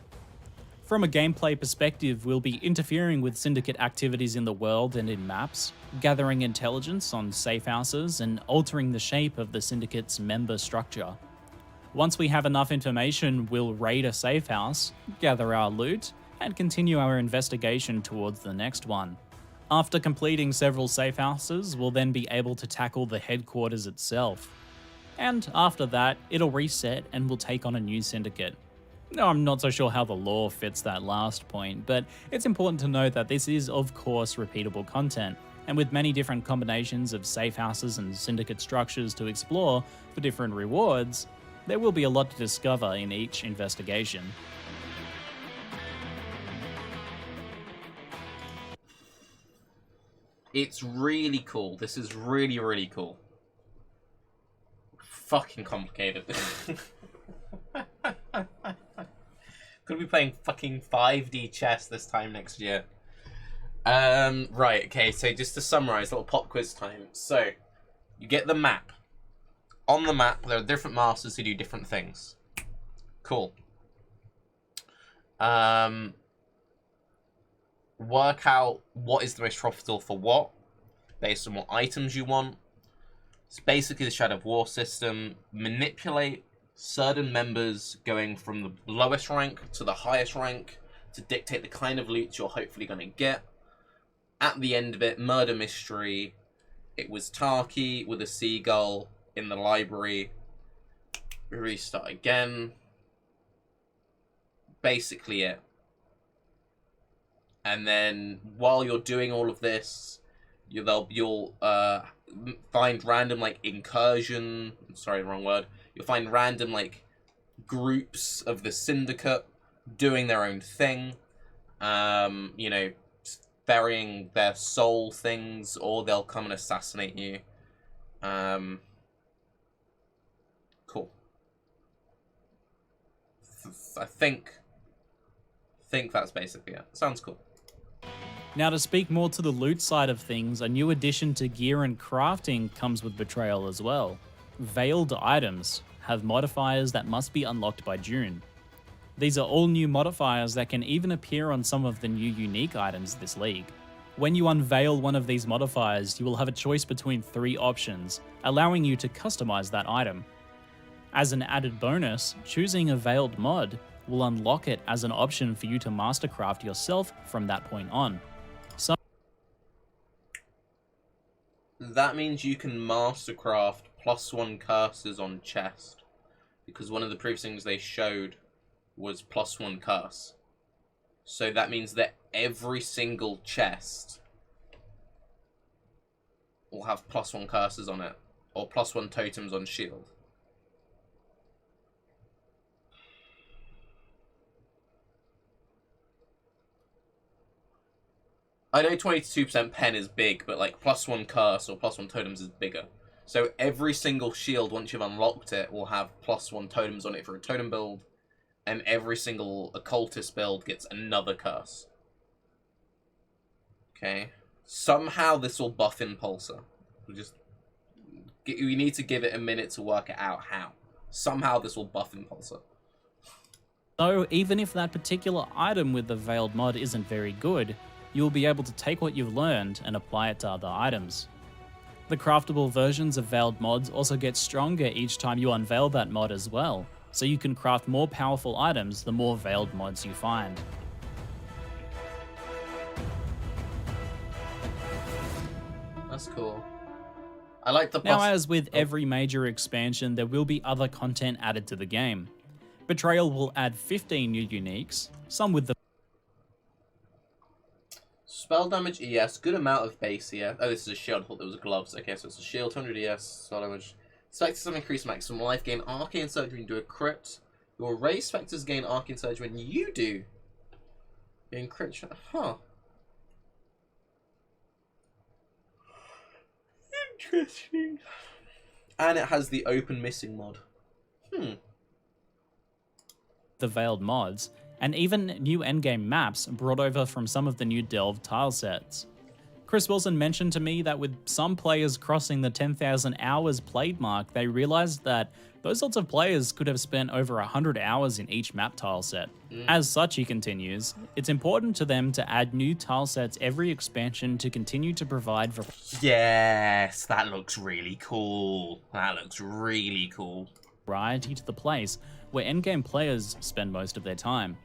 From a gameplay perspective, we'll be interfering with Syndicate activities in the world and in maps, gathering intelligence on safe houses, and altering the shape of the Syndicate's member structure. Once we have enough information, we'll raid a safe house, gather our loot, and continue our investigation towards the next one. After completing several safe houses, we'll then be able to tackle the headquarters itself. And after that, it'll reset and we'll take on a new Syndicate. Now, I'm not so sure how the lore fits that last point, but it's important to note that this is, of course, repeatable content, and with many different combinations of safe houses and Syndicate structures to explore for different rewards, there will be a lot to discover in each investigation.
It's really cool. This is really, really cool. Fucking complicated. Could be playing fucking 5D chess this time next year. Right, okay, so just to summarize, a little pop quiz time. So, you get the map. on the map, there are different masters who do different things. Cool. Work out what is the most profitable for what, based on what items you want. It's basically the Shadow of War system. Manipulate certain members going from the lowest rank to the highest rank to dictate the kind of loot you're hopefully going to get. At the end of it, murder mystery. It was Tarke with a seagull in the library. Restart again. Basically it. And then while you're doing all of this, you'll find random like incursion. Sorry, wrong word. You'll find random like groups of the syndicate doing their own thing. You know, burying their soul things, or they'll come and assassinate you. Cool. I think that's basically it. Sounds cool.
Now, to speak more to the loot side of things, a new addition to gear and crafting comes with Betrayal as well. Veiled items have modifiers that must be unlocked by June. These are all new modifiers that can even appear on some of the new unique items this league. When you unveil one of these modifiers, you will have a choice between 3 options, allowing you to customize that item. As an added bonus, choosing a veiled mod will unlock it as an option for you to mastercraft yourself from that point on.
That means you can mastercraft +1 curses on chest, because one of the previous things they showed was +1 curse. So that means that every single chest will have +1 curses on it, or +1 totems on shield. I know 22% pen is big, but like +1 curse or +1 totems is bigger. So every single shield, once you've unlocked it, will have +1 totems on it for a totem build, and every single occultist build gets another curse. Okay. Somehow this will buff Impulsor. We need to give it a minute to work it out how. Somehow this will buff Impulsor.
So even if that particular item with the Veiled mod isn't very good, you'll be able to take what you've learned and apply it to other items. The craftable versions of Veiled mods also get stronger each time you unveil that mod as well, so you can craft more powerful items the more Veiled mods you find.
That's cool. I like the
Now, as with every major expansion, there will be other content added to the game. Betrayal will add 15 new uniques, some with the
spell damage ES, good amount of base ES. Oh, this is a shield. I thought there was gloves. Okay, so it's a shield, 100 ES, spell damage. Spectres have increased maximum life, gain arcane surge when you do a crit. Your raised spectres gain arcane surge when you do in crit. Huh. Interesting. And it has the open missing mod.
The Veiled mods, and even new endgame maps brought over from some of the new Delve tile sets. Chris Wilson mentioned to me that with some players crossing the 10,000 hours played mark, they realized that those sorts of players could have spent over 100 hours in each map tile set. As such, he continues, it's important to them to add new tile sets every expansion to continue to provide for...
Yes, that looks really cool. That looks really cool.
...variety to the place where endgame players spend most of their time.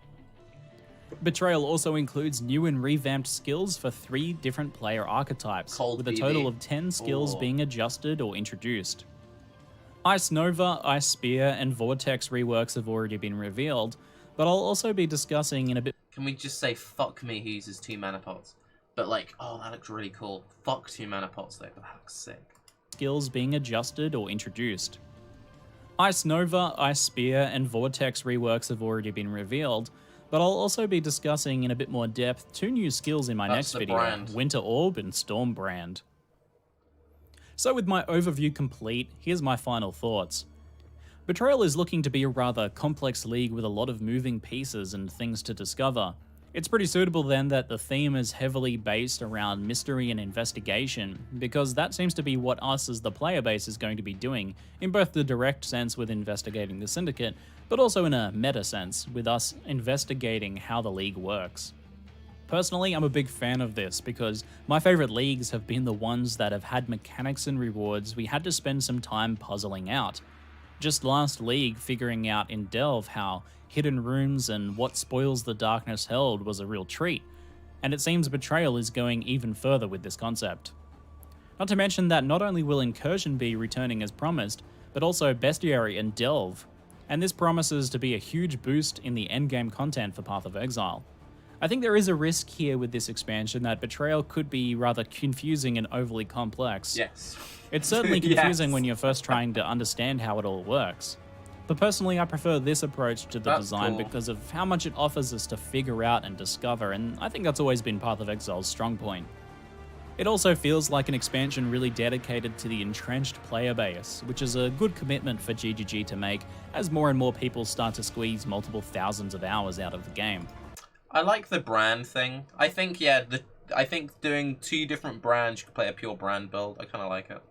Betrayal also includes new and revamped skills for 3 different player archetypes, with a total of 10 skills being adjusted or introduced. Ice Nova, Ice Spear, and Vortex reworks have already been revealed, but I'll also be discussing in a bit...
Can we just say, fuck me, he uses 2 mana pots? But like, oh, that looks really cool. Fuck 2 mana pots though, but that looks sick.
Skills being adjusted or introduced. Ice Nova, Ice Spear, and Vortex reworks have already been revealed, but I'll also be discussing in a bit more depth 2 new skills in my next video, Winter Orb and Storm Brand. So with my overview complete, here's my final thoughts. Betrayal is looking to be a rather complex league with a lot of moving pieces and things to discover. It's pretty suitable then that the theme is heavily based around mystery and investigation, because that seems to be what us as the player base is going to be doing, in both the direct sense with investigating the Syndicate, but also in a meta sense, with us investigating how the League works. Personally, I'm a big fan of this, because my favourite leagues have been the ones that have had mechanics and rewards we had to spend some time puzzling out. Just last league, figuring out in Delve how hidden rooms and what spoils the darkness held was a real treat, and it seems Betrayal is going even further with this concept. Not to mention that not only will Incursion be returning as promised, but also Bestiary and Delve, and this promises to be a huge boost in the endgame content for Path of Exile. I think there is a risk here with this expansion that Betrayal could be rather confusing and overly complex.
Yes.
It's certainly confusing
Yes.
when you're first trying to understand how it all works. But personally, I prefer this approach to the
That's
design
cool.
because of how much it offers us to figure out and discover, and I think that's always been Path of Exile's strong point. It also feels like an expansion really dedicated to the entrenched player base, which is a good commitment for GGG to make as more and more people start to squeeze multiple thousands of hours out of the game.
I like the brand thing. I think, yeah, I think doing 2 different brands, you could play a pure brand build. I kind of like it.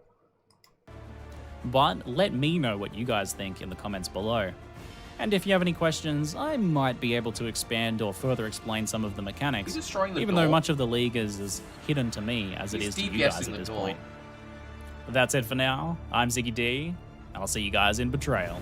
But let me know what you guys think in the comments below. And if you have any questions, I might be able to expand or further explain some of the mechanics,
He's destroying the
even
door.
though much of the league is as hidden to me as it
He's
is to you
DPSing
guys at
the
this
door.
point. But that's it for now. I'm Ziggy D. I'll see you guys in Betrayal.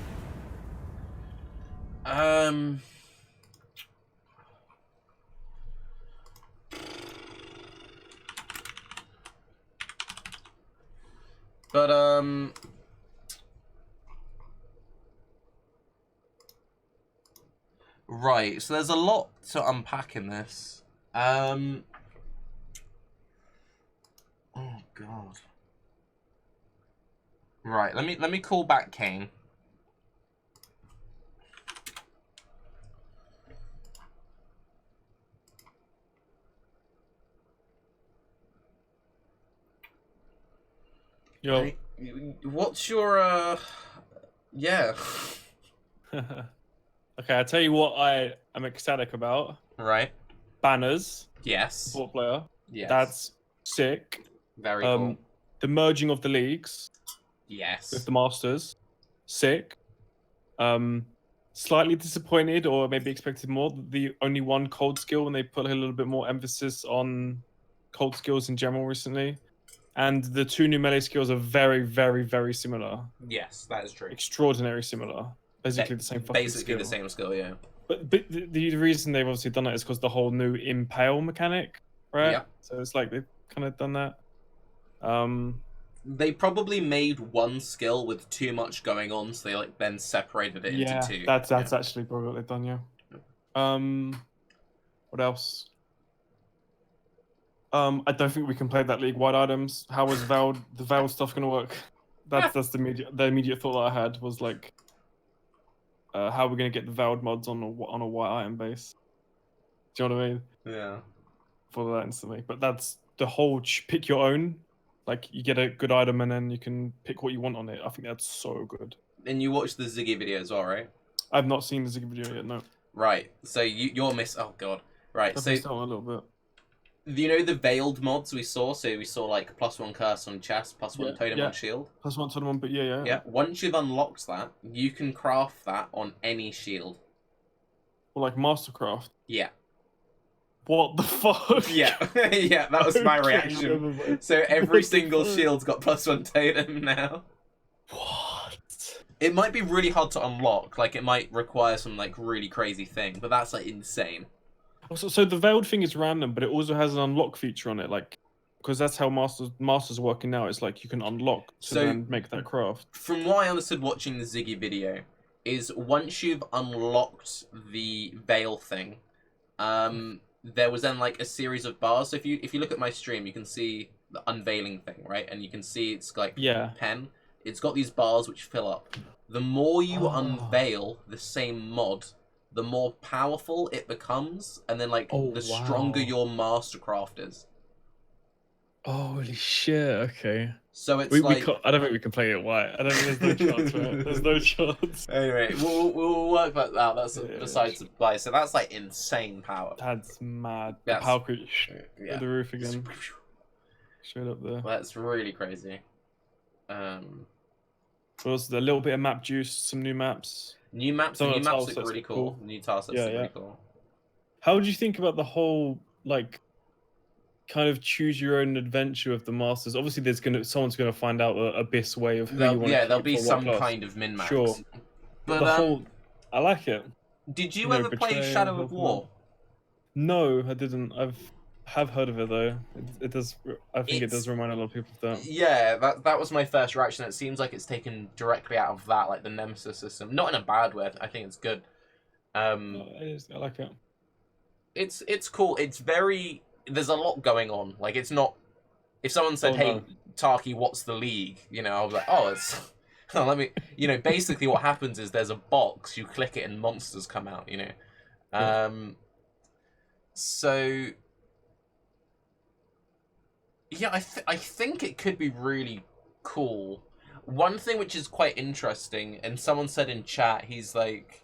Right, so there's a lot to unpack in this. Oh god. Right, let me call back Kane.
Yo.
Right, what's your yeah.
Okay, I'll tell you what I am ecstatic about.
Right.
Banners,
Yes.
support player.
Yes.
That's sick.
very cool.
The merging of the leagues
Yes.
with the Masters, sick. Slightly disappointed, or maybe expected more. The only one cold skill, and they put a little bit more emphasis on cold skills in general recently. And the 2 new melee skills are very, very, very similar.
Yes, that is true.
Extraordinary similar. Basically the same fucking
Basically
skill.
the same skill, yeah.
But the reason they've obviously done that is because the whole new impale mechanic, right?
Yeah.
So it's like they've kind of done that.
They probably made one skill with too much going on, so they like then separated it
Yeah,
into 2.
that's actually probably what they've done. Yeah. What else? I don't think we can play that league-wide items. How is the Veil stuff gonna work? That's the immediate thought that I had was like, how are we gonna get the Veiled mods on a white item base? Do you know what I mean?
Yeah.
For that instantly, but that's the whole pick your own. Like you get a good item and then you can pick what you want on it. I think that's so good.
And you watched the Ziggy video as well, right?
I've not seen the Ziggy video yet. No.
Right. So you're oh god. Right.
I've
So
missed out on a little bit.
you know the veiled mods we saw? So we saw like +1 curse on chest, +1 totem
yeah.
on shield.
+1 to the one, but yeah.
Yeah. Once you've unlocked that, you can craft that on any shield.
Or like Mastercraft.
Yeah.
What the fuck?
Yeah. Yeah, that was my
Okay,
reaction.
never mind.
So every
What the
single
fuck?
shield's got +1 totem now.
What?
It might be really hard to unlock, like it might require some like really crazy thing, but that's like insane.
So the veiled thing is random, but it also has an unlock feature on it, like because that's how Masters working now. It's like you can unlock to
So-
then make that craft.
From what I understood watching the Ziggy video, is once you've unlocked the veil thing, there was then like a series of bars. So if you look at my stream, you can see the unveiling thing, right? And you can see it's like
Yeah.
pen. It's got these bars which fill up. The more you
Oh.
unveil the same mod, the more powerful it becomes, and then like
Oh,
the stronger
wow.
your Mastercraft is.
Holy shit! Okay.
So it's
We
like
can't, I don't think we can play it white. I don't think there's no chance, right? There's no chance.
anyway, we'll work that out. That's
Yeah,
besides the play. So that's like insane power.
That's mad. The
That's-
power creep
Yeah.
the roof again. Straight up there.
That's really crazy.
There was a little bit of map juice, some new maps.
New maps,
Some of
new
the
maps
tile
look
sets
really
look
cool.
cool.
New tile sets
Yeah,
look really
yeah.
cool.
How would you think about the whole like kind of choose your own adventure of the masters? Obviously, someone's gonna find out the abyss way of who you want.
There'll be some kind of min max.
Sure.
But
the whole, I like it.
did you
you know,
ever play
Betrayal,
Shadow of
Help
War?
No, I didn't. Have heard of it though. It does. I think it does remind a lot of people of that.
Yeah, that was my first reaction. It seems like it's taken directly out of that, like the Nemesis system. Not in a bad way. I think it's good.
I like it.
It's cool. It's very. There's a lot going on. Like it's not. If someone said, "Hey,
no.
Tarke, what's the League?" You know, I was like, "Oh, it's." Let me. You know, basically, what happens is there's a box. You click it, and monsters come out. You know. So. Yeah, I think it could be really cool. One thing which is quite interesting, and someone said in chat, he's like,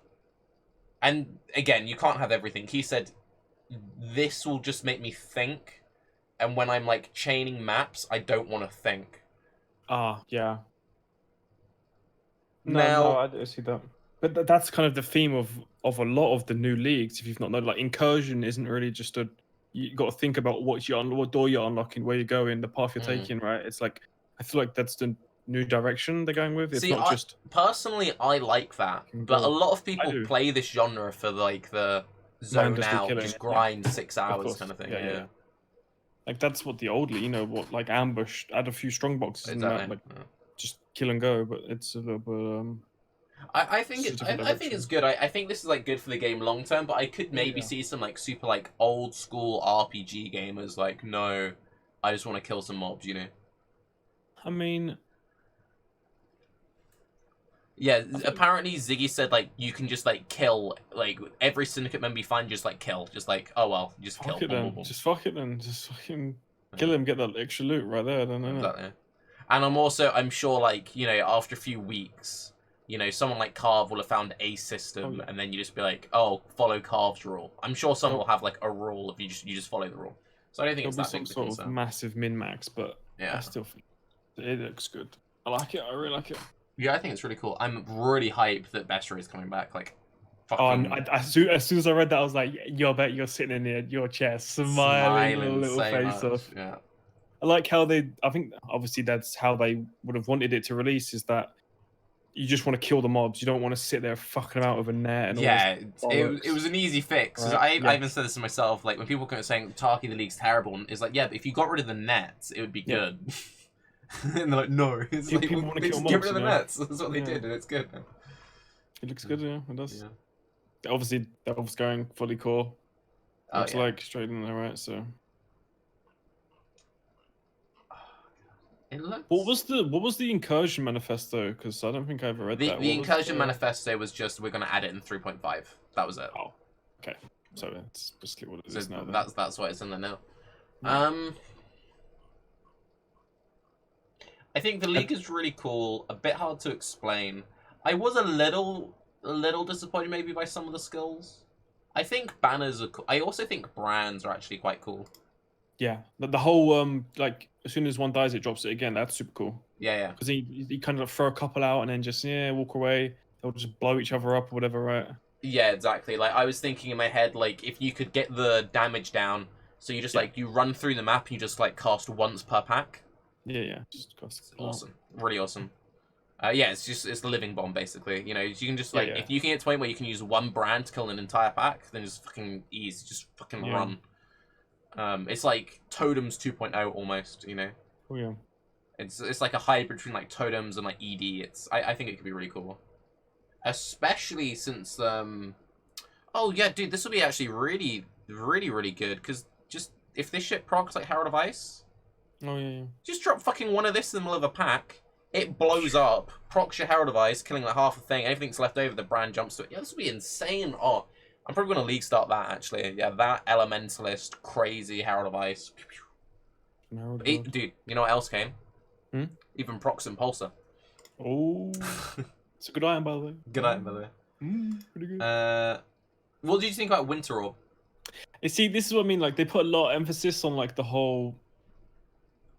and again, you can't have everything. He said, this will just make me think, and when I'm like chaining maps, I don't want to think.
Ah, yeah.
Now-
No, I do see that. But that's kind of the theme of a lot of the new leagues. If you've not known, like incursion isn't really just you got to think about what door you're unlocking, where you're going, the path you're taking, right? It's like I feel like that's the new direction they're going with. It's
See,
not just
personally, I like that, but a lot of people
do.
play this genre for like the zone
Mindlessly
out,
killing.
just grind 6 hours
course.
kind of thing.
Yeah,
Yeah,
yeah. Like that's what the old, what like ambush, add a few strong boxes and that,
exactly.
like just kill and go. But it's a little bit.
I think
It's a
I
different
think it's
direction.
good. I think this is like good for the game long term, but I could maybe
Yeah.
see some like super like old school RPG gamers like, no, I just want to kill some mobs, you know?
I mean,
Yeah, apparently Ziggy said like you can just like kill like every syndicate member you find, just like kill, just like oh well, just kill.
fuck it
Boom,
then.
boom, boom.
Just fuck it then. Just fucking kill him. Get that extra loot right there. Then
Exactly. And I'm sure like after a few weeks, someone like Carve will have found a system, and then you just be like, oh, follow Carve's rule. I'm sure someone will have like a rule if you just follow the rule. So I don't think
There'll
it's
be
that
some
big of a
sort of
concern.
massive min max, but
Yeah.
I still think it looks good. I like it. I really like it.
Yeah, I think it's really cool. I'm really hyped that Betrayal is coming back. Like,
Oh,
fucking
as soon as I read that, I was like, "You bet you're sitting in your chair, smiling a little
so
face
much.
off."
Yeah.
I like how I think obviously that's how they would have wanted it to release. Is that you just want to kill the mobs. You don't want to sit there fucking them out with a net and all
Yeah,
this
it
bollocks.
was an easy fix. 'Cause
Right,
I
yeah.
even said this to myself. Like when people kept saying Tarke the League's terrible, it's like, yeah, but if you got rid of the nets, it would be
Yeah.
good. And they're like, no, it's
Yeah,
like
people wanna
they
kill
just get
mobs,
rid of the
you know?
nets. That's what they
Yeah.
did, and it's good.
It looks good, yeah. It does.
Yeah.
Obviously, that was going fully core.
Oh,
It's
yeah.
like straight in there, right? So,
It looks...
what was the incursion manifesto? Because I don't think I ever read
The
that.
the
What was
incursion
the-
manifesto was just we're gonna add it in 3.5. That was it.
Oh, okay. So it's basically what it
So
is now. Then.
that's why it's in there now.
Yeah.
I think the League is really cool. A bit hard to explain. I was a little disappointed maybe by some of the skills. I think banners are cool. I also think brands are actually quite cool.
Yeah, the whole like as soon as one dies, it drops it again. That's super cool.
Yeah.
Because you kind of throw a couple out and then just walk away. They'll just blow each other up or whatever, right?
Yeah, exactly. Like I was thinking in my head, like if you could get the damage down, so you just like you run through the map and you just like cast once per pack.
Yeah. Just cost.
It's awesome, really awesome. Yeah, it's the living bomb basically. You can just like if you can get to a point where you can use one brand to kill an entire pack, then just fucking ease, just fucking run. It's like Totems 2.0 almost.
Oh yeah.
It's like a hybrid between like Totems and like ED. I think it could be really cool, especially since oh yeah, dude, this will be actually really really good because just if this shit procs like Herald of Ice.
Oh yeah.
Just drop fucking one of this in the middle of a pack. It blows up, procs your Herald of Ice, killing like half the thing. Anything's left over, the brand jumps to it. Yeah, this would be insane. Oh, I'm probably going to league start that, actually. Yeah, that Elementalist, crazy Herald of Ice. Dude, you know what else came?
Hmm?
Even Prox Impulsor.
Oh, it's a good item, by the way.
Good item, by the way.
Pretty good.
What do you think about Winter Orb?
You see, this is what I mean. Like, they put a lot of emphasis on like the whole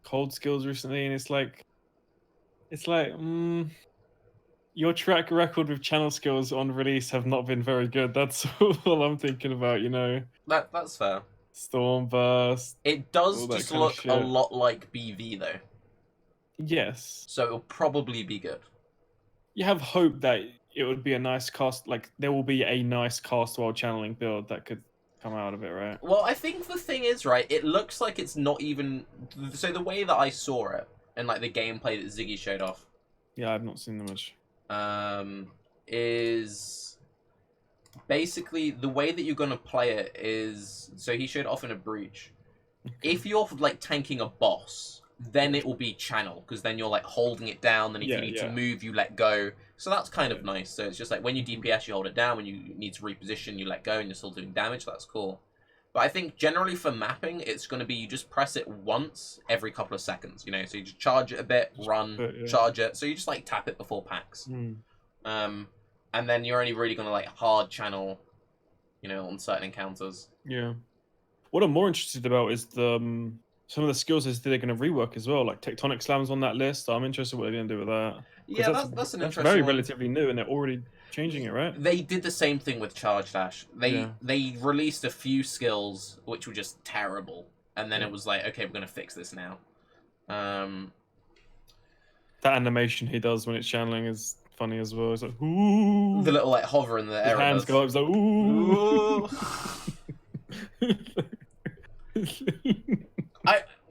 cold skills recently, and it's like, your track record with channel skills on release have not been very good. That's all I'm thinking about. You know,
That's fair.
Storm Burst.
It does
all that
just
kind of
look a
shit.
lot like BV though,
Yes,
so it'll probably be good.
you have hope that it would be a nice cast. Like, there will be a nice cast while channeling build that could come out of it, right?
Well, I think the thing is, right, it looks like it's not even... So the way that I saw it, and like the gameplay that Ziggy showed off,
Yeah, I've not seen them much.
is... Basically, the way that you're going to play it is... So he showed off in a breach. If you're, like, tanking a boss, then it will be channel, because then you're, like, holding it down, then if you need to move, you let go. So that's kind of nice. So it's just like, when you DPS, you hold it down. When you need to reposition, you let go, and you're still doing damage. That's cool. But I think, generally, for mapping, it's going to be you just press it once every couple of seconds, you know? So you just charge it a bit, run, charge it. So you just, like, tap it before packs. And then you're only really going to, like, hard channel, you know, on certain encounters.
Yeah. What I'm more interested about is the some of the skills is they're going to rework as well. Like Tectonic Slam's on that list. So I'm interested what they're going to do with that. 'Cause
Yeah, that's an interesting
very
one.
relatively new, and they're already changing it, right?
They did the same thing with Charge Dash. They released a few skills which were just terrible, and then it was like, okay, we're gonna fix this now.
That animation he does when it's channeling is funny as well. It's like, ooh.
The little like hover in the
His
air.
hands go up. It's like, ooh.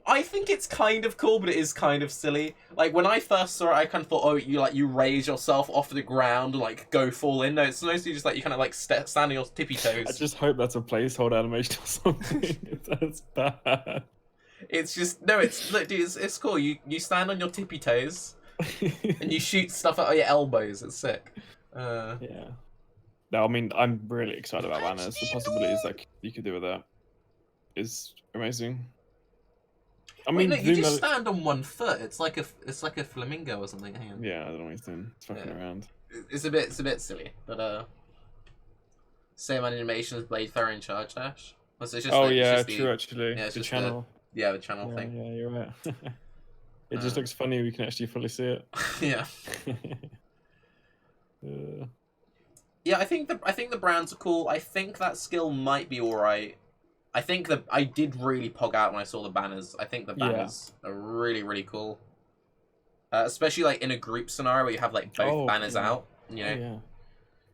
I think it's kind of cool, but it is kind of silly. Like when I first saw it, I kind of thought, oh, you raise yourself off the ground and like go fall in. No, it's mostly just like you kind of like stand on your tippy toes.
I just hope that's a placeholder animation or something. That's bad.
It's just look, dude, it's cool. You stand on your tippy toes and you shoot stuff out of your elbows. It's sick.
Yeah. No, I mean, I'm really excited about banners. The possibilities like you could do with that is amazing. I mean,
Wait, no, you just stand on one foot. It's like a flamingo or something. Hang on.
Yeah, I don't know what he's doing. It's fucking around.
It's a bit silly, but same animation as Blade Fairy and Charge Dash. It's just
Oh
like,
yeah,
it's just
true. Actually,
yeah, it's
the
just
channel.
the channel
Yeah,
thing.
yeah, you're right. It just looks funny. We can actually fully see it.
Yeah. Yeah, I think the brands are cool. I think that skill might be alright. I think that I did really pog out when I saw the banners. I think the banners are really, really cool. Especially like in a group scenario where you have like both banners out. You know?
Yeah.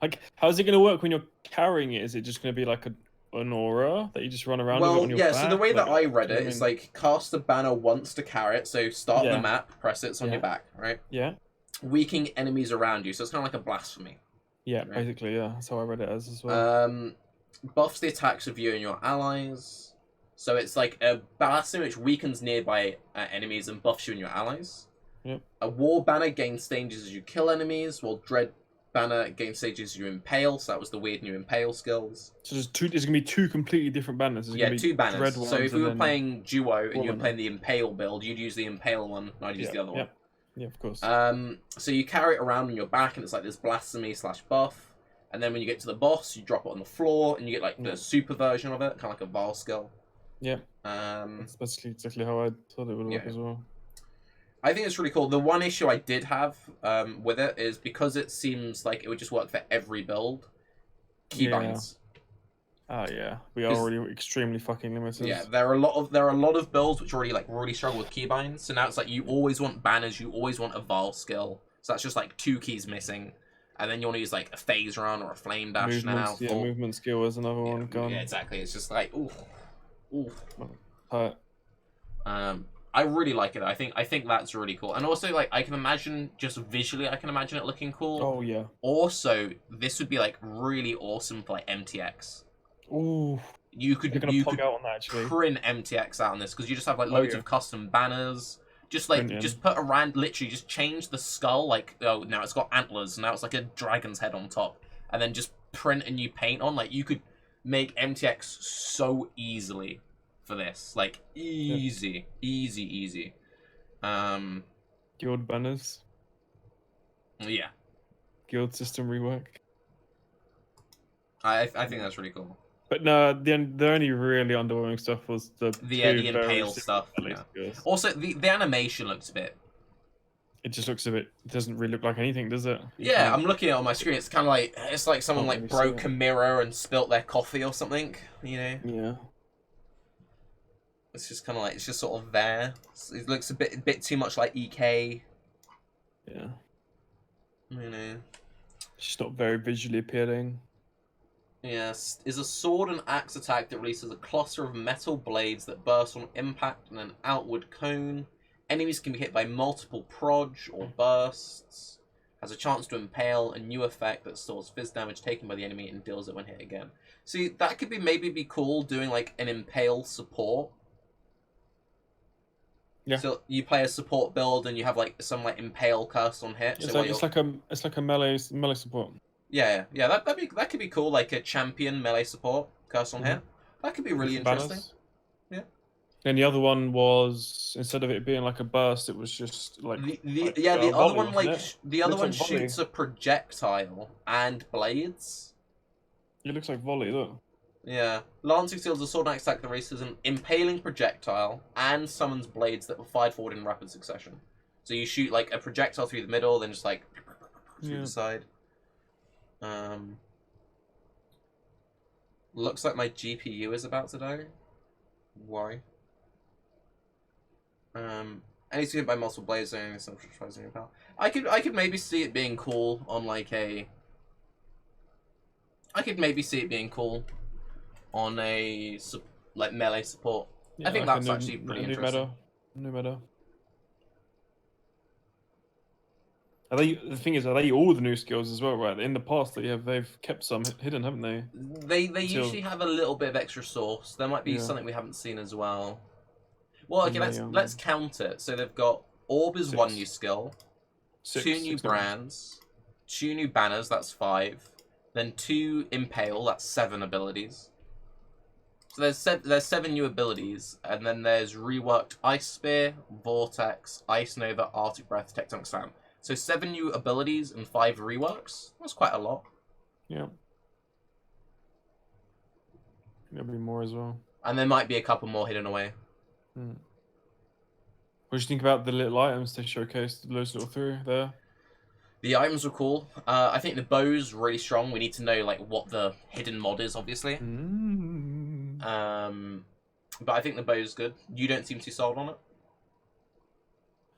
Like, how's it going to work when you're carrying it? Is it just going to be like an aura that you just run around with on your back?
So the way that I read
like,
it is like cast a banner once to carry it. So start the map, press it, it's on your back, right?
Yeah.
Weakening enemies around you. So it's kind of like a blasphemy.
Yeah,
right?
basically, yeah. That's how I read it as well.
Buffs the attacks of you and your allies. So it's like a blasphemy which weakens nearby enemies and buffs you and your allies.
Yep.
A war banner gains stages as you kill enemies, while dread banner gains stages as you impale. So that was the weird new impale skills.
So there's going to be two completely different banners. There's gonna be
two banners.
red
So
ones
if we were
and
playing duo and you were
banner.
playing the impale build, you'd use the impale one, and I'd use the other one.
Yeah, of course.
So you carry it around on your back, and it's like this blasphemy / buff. And then when you get to the boss, you drop it on the floor, and you get like the super version of it, kind of like a Vile skill.
Yeah. That's basically exactly how I thought it would work as well.
I think it's really cool. The one issue I did have with it is because it seems like it would just work for every build. Keybinds.
Oh yeah, we are already extremely fucking limited.
Yeah, there are a lot of builds which already like really struggle with keybinds. So now it's like you always want banners, you always want a Vile skill. So that's just like 2 keys missing. And then you want to use like a phase run or a flame dash now.
Yeah, movement skill is another one gone.
Yeah, exactly. It's just like ooh.
Hurt.
I really like it. I think that's really cool. And also like I can imagine just visually I can imagine it looking cool.
Oh yeah.
Also, this would be like really awesome for like MTX.
Ooh.
You could
out on that, actually.
print MTX out on this because you just have like loads of custom banners. Just like just put literally just change the skull, like now it's got antlers, now it's like a dragon's head on top, and then just print a new paint on. Like you could make MTX so easily for this. Like, easy. Easy.
Guild banners.
Yeah.
Guild system rework.
I think that's really cool.
But no, the only really underwhelming stuff was the
Impale stuff. Yeah.
Skills.
Also, the animation looks a bit...
It just looks a bit... It doesn't really look like anything, does it?
Yeah, I'm looking at it on my screen. It's kind of like... It's like someone
Can't
like
really
broke
see
a mirror and spilt their coffee or something, you know?
Yeah.
It's just kind of like... It's just sort of there. It looks a bit too much like EK.
Yeah.
You know?
It's just not very visually appealing.
Yes, is a sword and axe attack that releases a cluster of metal blades that burst on impact and an outward cone. Enemies can be hit by multiple proj or bursts. Has a chance to impale, a new effect that stores fizz damage taken by the enemy and deals it when hit again. See, that could maybe be cool, doing like an impale support.
Yeah.
So you play a support build and you have like some like impale curse on hit.
It's like a melee support.
Yeah. That could be cool, like a champion melee support curse on hit. That could be really interesting.
Banners.
Yeah.
And the other one was, instead of it being like a burst, it was just like
the other
volley,
one
wasn't it?
the other
Looks
one
like volley.
shoots a projectile and blades.
It looks like volley, look.
Yeah. Lancing steals a sword and axe attack that releases an impaling projectile and summons blades that were fired forward in rapid succession. So you shoot like a projectile through the middle, then just like through the side. Looks like my GPU is about to die. Why? And he's hit by multiple blades, so surprising about. I could maybe see it being cool on like a. I could maybe see it being cool on a like melee support.
Yeah,
I think
like
that's actually pretty interesting.
New meta. The thing is, are they all the new skills as well, right? In the past, they've kept some hidden, haven't they?
They usually have a little bit of extra sauce. There might be something we haven't seen as well. Well, okay, let's count it. So they've got Orb is 1 new skill, 2 new brands, 2 new banners, that's 5, then 2 Impale, that's 7 abilities. So there's 7 new abilities, and then there's reworked Ice Spear, Vortex, Ice Nova, Arctic Breath, Tectonic Slam. So 7 new abilities and 5 reworks. That's quite a lot.
Yeah. There'll be more as well.
And there might be a couple more hidden away.
What do you think about the little items they showcased? Those little through there.
The items were cool. I think the bow's really strong. We need to know like what the hidden mod is, obviously. But I think the bow's good. You don't seem too sold on it.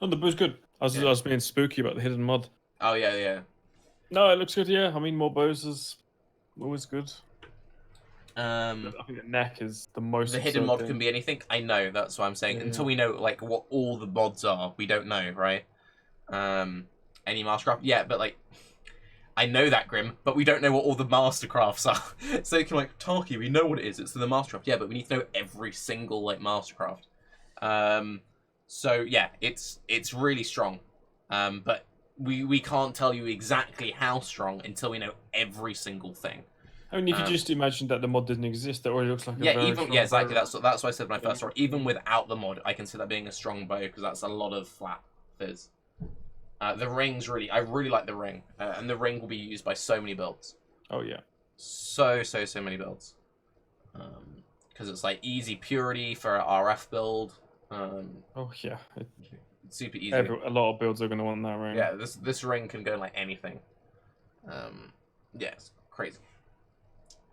Oh, the bow's good. I was being spooky about the hidden mod.
Oh yeah.
No, it looks good. Yeah, I mean more bows is always good. I think the neck is the most.
The hidden mod can be anything. I know, that's what I'm saying. Until we know like what all the mods are, we don't know, right? Any mastercraft? Yeah, but like, I know that, Grim, but we don't know what all the mastercrafts are. So you can like, Tarke, we know what it is. It's the mastercraft. Yeah, but we need to know every single like mastercraft. So yeah, it's really strong. But we can't tell you exactly how strong until we know every single thing.
I mean, you could just imagine that the mod didn't exist. That already looks like a
exactly. That's what I said in my first story. Even without the mod, I can see that being a strong bow because that's a lot of flat fizz. The ring's I really like the ring, and the ring will be used by so many builds.
Oh yeah.
So many builds. Because it's like easy purity for an RF build.
Oh yeah.
It's super easy.
A lot of builds are going to want that ring.
Yeah, this ring can go in like anything. Yeah, it's crazy.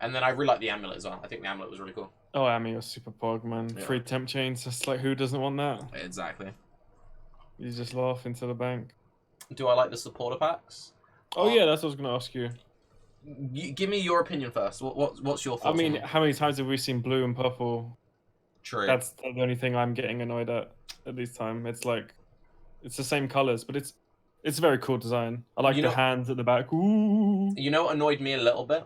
And then I really like the amulet as well. I think the amulet was really cool.
Oh, Ami was super pog, man.
Yeah.
3 temp chains. It's like, who doesn't want that?
Exactly.
You just laugh into the bank.
Do I like the supporter packs?
Oh yeah, that's what I was going to ask you.
Give me your opinion first. What's your thoughts?
I mean,
on
how many times have we seen blue and purple?
True.
That's the only thing I'm getting annoyed at this time. It's like, it's the same colors, but it's a very cool design. I like the hands at the back. Ooh.
You know what annoyed me a little bit?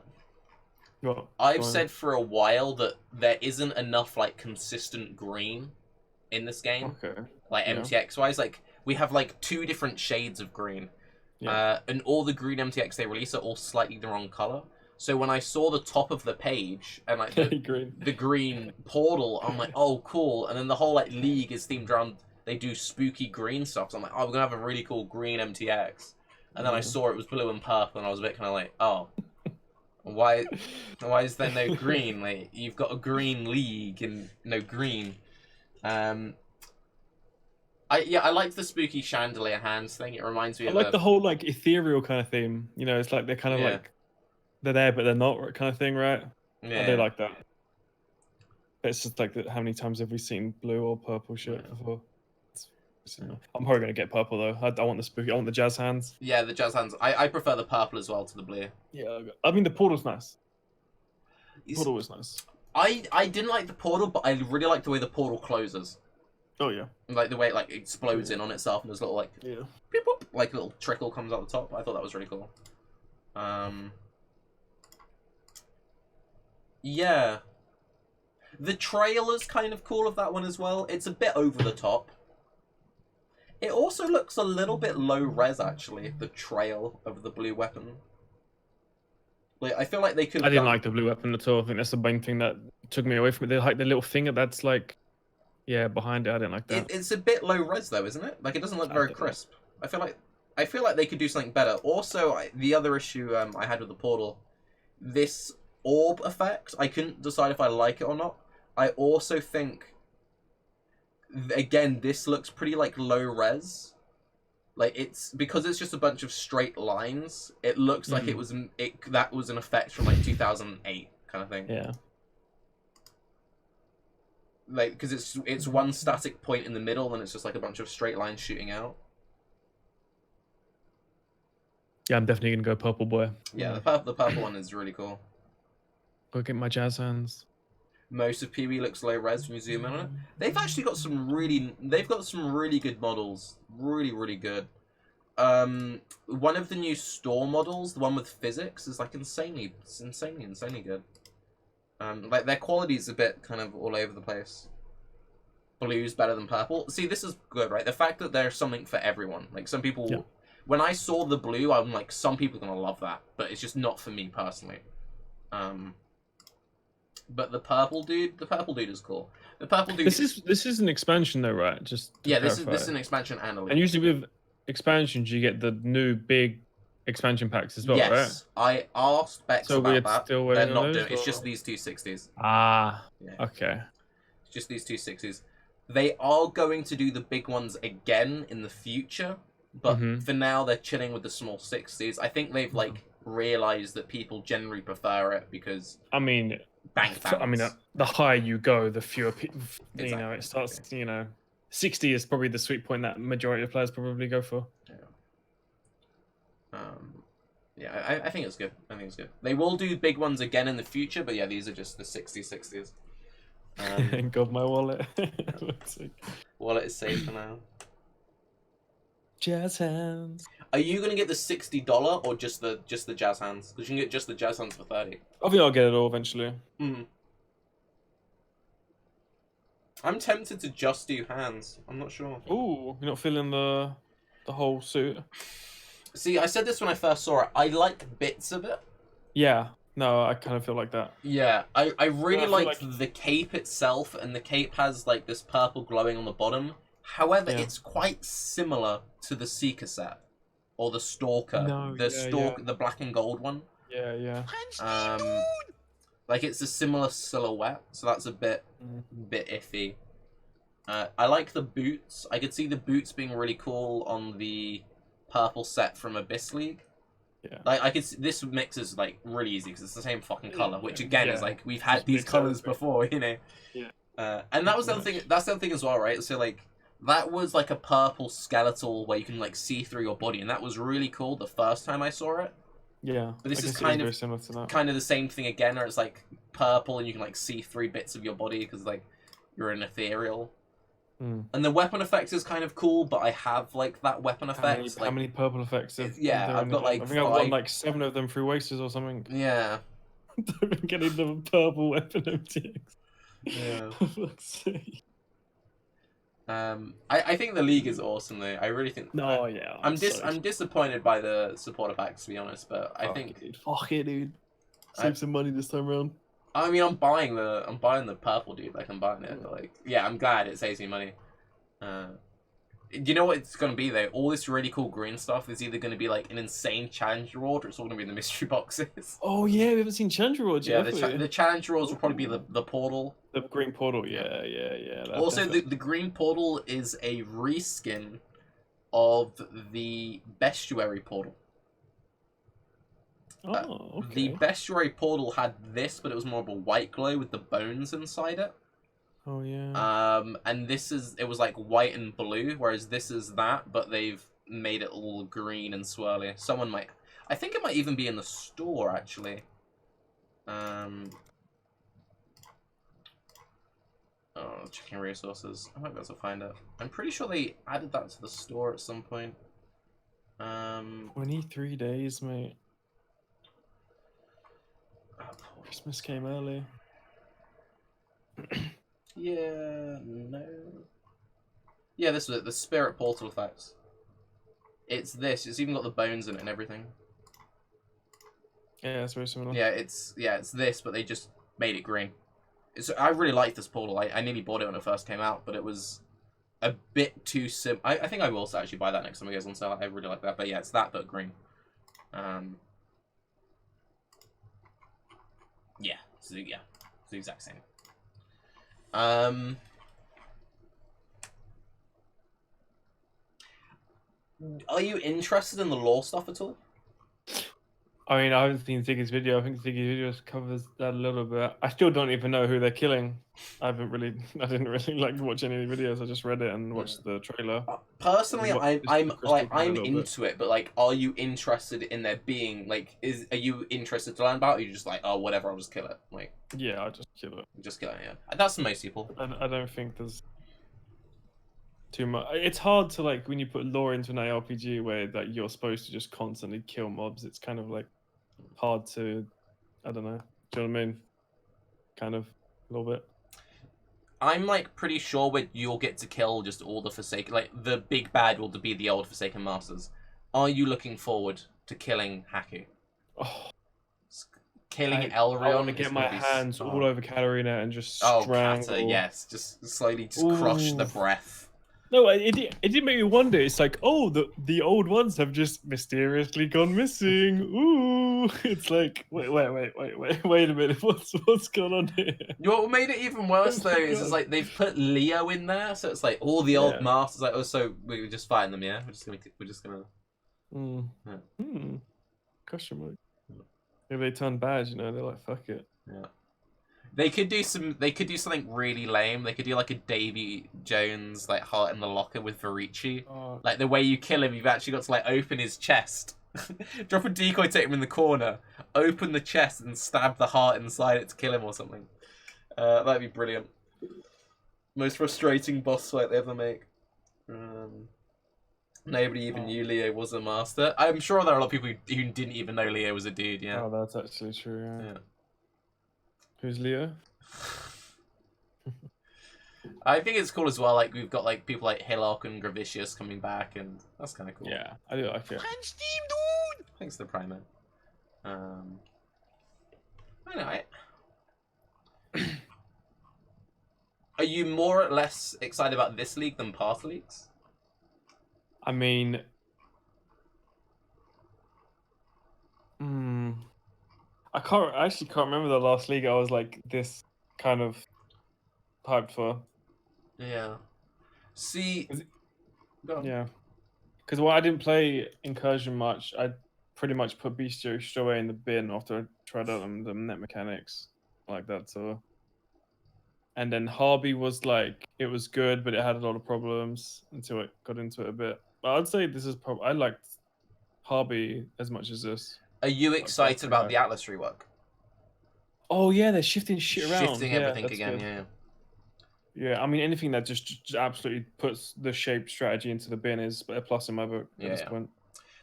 What?
I've said for a while that there isn't enough like consistent green in this game.
Okay.
Like MTX wise, like we have like 2 different shades of green.
Yeah.
And all the green MTX they release are all slightly the wrong color. So when I saw the top of the page and like
green.
the green portal, I'm like, oh, cool. And then the whole like league is themed around, they do spooky green stuff. So I'm like, oh, we're gonna have a really cool green MTX. And then I saw it was blue and purple, and I was a bit kind of like, oh, why is there no green? Like, you've got a green league and no green. I like the spooky chandelier hands thing. It reminds me
I
of
like the whole like ethereal kind of theme. You know, it's like they're kind of like they're there but they're not kind of thing, right?
yeah.
I do like that. But it's just like how many times have we seen blue or purple shit before? I'm probably gonna get purple though. I want the spooky. I want the jazz hands.
Yeah, the jazz hands. I prefer the purple as well to the blue.
Yeah, I mean the portal's nice. Portal was nice.
I didn't like the portal, but I really like the way the portal closes.
Oh yeah.
Like the way it like explodes in on itself, and there's little like beep, boop, like little trickle comes out the top. I thought that was really cool. Yeah. The trailer's kind of cool of that one as well. It's a bit over the top. It also looks a little bit low res actually, the trail of the blue weapon. Like I feel like they could
I didn't like the blue weapon at all. I think that's the main thing that took me away from it. They like the little thing that's like behind it. I didn't like that.
It's a bit low res though, isn't it? Like it doesn't look very crisp. I feel like they could do something better. Also, the other issue I had with the portal, this orb effect, I couldn't decide if I like it or not. I also think, again, this looks pretty like low res. Like it's because it's just a bunch of straight lines. It looks like that was an effect from like 2008 kind of thing.
Yeah.
Like because it's one static point in the middle, and it's just like a bunch of straight lines shooting out.
Yeah, I'm definitely gonna go purple boy.
Yeah, the purple one is really cool.
Go get my jazz hands.
Most of PB looks low res when you zoom in on it. They've actually got some really good models. Really good. One of the new store models, the one with physics, is like insanely good. Like their quality is a bit kind of all over the place. Blue's better than purple. See, this is good, right? The fact that there's something for everyone. Like some people, when I saw the blue, I'm like, some people are gonna love that, but it's just not for me personally. But the purple dude is cool. The purple dude.
This is an expansion though, right? Just to
this
clarify.
is an expansion and a league.
And usually with expansions, you get the new big expansion packs as well, right?
Yes, I asked Bex
So
about
we're
that.
still
They're
waiting
not
on
doing.
those,
It's
or-
just these 260s.
Ah,
Yeah.
okay.
It's just these 260s. They are going to do the big ones again in the future, but for now they're chilling with the small 60s. I think they've like realized that people generally prefer it because
I mean,
bank
I mean,
balance.
the higher you go, the fewer people. You know,
Exactly,
it starts. You know, 60 is probably the sweet point that majority of players probably go for.
Yeah, I think it's good. I think it's good. They will do big ones again in the future, but yeah, these are just the 60s.
God, my wallet.
Wallet is safe for now.
Jazz hands.
Are you gonna get the $60 or just the jazz hands? Because you can get just the jazz hands for 30.
I think I'll get it all eventually.
I'm tempted to just do hands. I'm not sure.
Ooh, you're not feeling the whole suit.
See, I said this when I first saw it. I like bits of it.
Yeah. No, I kind of feel like that.
Yeah, I really
feel
like
like-
the cape itself, and the cape has like this purple glowing on the bottom. However, it's quite similar to the Seeker set or the Stalker, the black and gold one.
Yeah.
Like it's a similar silhouette, so that's a bit iffy. I like the boots. I could see the boots being really cool on the purple set from Abyss League.
Yeah.
Like I could see, this mix is like really easy because it's the same fucking color, which again is
Yeah.
like we've had
Just
these
mix
colors
everything.
before, you know.
Yeah.
And that was the other thing. That's the other thing as well, right? So like that was like a purple skeletal where you can like see through your body, and that was really cool the first time I saw it.
Yeah.
But this
I
is
guess it
kind
very
of
similar to that.
kind of the same thing again, where it's like purple and you can like see through bits of your body because like you're an ethereal. And the weapon effect is kind of cool, but I have like that weapon effect.
How many purple effects?
I've got like
I think I've
5.
got like 7 of them through Wasters or something.
Yeah.
I'm getting the purple weapon MTX.
Yeah.
For fuck's sake.
I think the league is awesome though. I really think.
Yeah.
I'm disappointed by the supporter packs to be honest, but I think
Dude. Fuck it, dude. Save some money this time around.
I mean, I'm buying the purple dude. Like, I'm buying it. But, like, yeah, I'm glad it saves me money. You know what it's gonna be though? All this really cool green stuff is either gonna be like an insane challenge reward, or it's all gonna be in the mystery boxes.
Oh yeah, we haven't seen challenge rewards
Yeah,
yet.
the challenge rewards will probably be the portal.
The green portal, yeah.
Also, the green portal is a reskin of the bestiary portal.
Oh, okay.
The bestiary portal had this, but it was more of a white glow with the bones inside it.
Oh yeah.
And it was like white and blue, whereas this is that, but they've made it all green and swirly. I think it might even be in the store actually. Checking resources. I might be able to find it. I'm pretty sure they added that to the store at some point.
23 days, mate. Christmas came early.
Yeah, no. Yeah, this was it. The spirit portal effects. It's this. It's even got the bones in it and everything.
Yeah, it's very similar.
Yeah, it's this, but they just made it green. I really liked this portal. I nearly bought it when it first came out, but it was a bit too sim. I think I will actually buy that next time it goes on sale. I really like that. But yeah, it's that but green. Yeah, it's the exact same. Are you interested in the lore stuff at all?
I mean, I haven't seen Ziggy's video. I think Ziggy's video covers that a little bit. I still don't even know who they're killing. I didn't really like watch any of the videos. I just read it and watched the trailer.
Personally, I'm into it, but like, are you interested in there being like? Are you interested to learn about it? Or are you just like, oh, whatever, I'll just kill it. Like,
yeah, I'll just kill it.
Just kill it. Yeah, that's most people.
I don't think there's too much. It's hard to like when you put lore into an ARPG where that you're supposed to just constantly kill mobs. It's kind of like hard to, I don't know. Do you know what I mean? Kind of a little bit.
I'm like pretty sure you'll get to kill just all the Forsaken, like the big bad will be the old Forsaken Masters. Are you looking forward to killing Haku?
Oh,
killing Elrion.
I want to get my hands all over Katarina and just strangle.
Kata, yes, just slowly crush the breath.
No, it did make me wonder. It's like, oh, the old ones have just mysteriously gone missing. Ooh, it's like, wait a minute, what's going on here?
You know what made it even worse though is it's like they've put Leo in there, so it's like all the old masters. Like, oh, so we were just fighting them, yeah? We're just gonna.
Question mark. Maybe they turn bad, you know? They're like, fuck it.
Yeah. They could do something really lame. They could do like a Davy Jones like heart in the locker with Varici.
Oh.
Like the way you kill him, you've actually got to like open his chest, drop a decoy, take him in the corner, open the chest, and stab the heart inside it to kill him or something. That'd be brilliant. Most frustrating boss fight they ever make. Nobody even knew Leo was a master. I'm sure there are a lot of people who didn't even know Leo was a dude. Yeah.
Oh, that's actually true.
Yeah.
Who's Leo?
I think it's cool as well. Like we've got like people like Hillock and Gravicious coming back, and that's kind of cool.
Yeah, I do like it.
Steam, dude!
Thanks to the Primo. I know it. Are you more or less excited about this league than past leagues?
I mean, I actually can't remember the last league I was like this kind of hyped for.
Yeah. See.
Yeah. Because I didn't play Incursion much. I pretty much put Bestiary straight away in the bin after I tried out the net mechanics like that. So. And then Harby was like, it was good, but it had a lot of problems until it got into it a bit. But I'd say this is probably, I liked Harby as much as this.
Are you excited about the Atlas rework?
Oh yeah, they're shifting shit around.
Shifting everything again,
good. Yeah, I mean anything that just absolutely puts the shape strategy into the bin is a plus in my book at this point.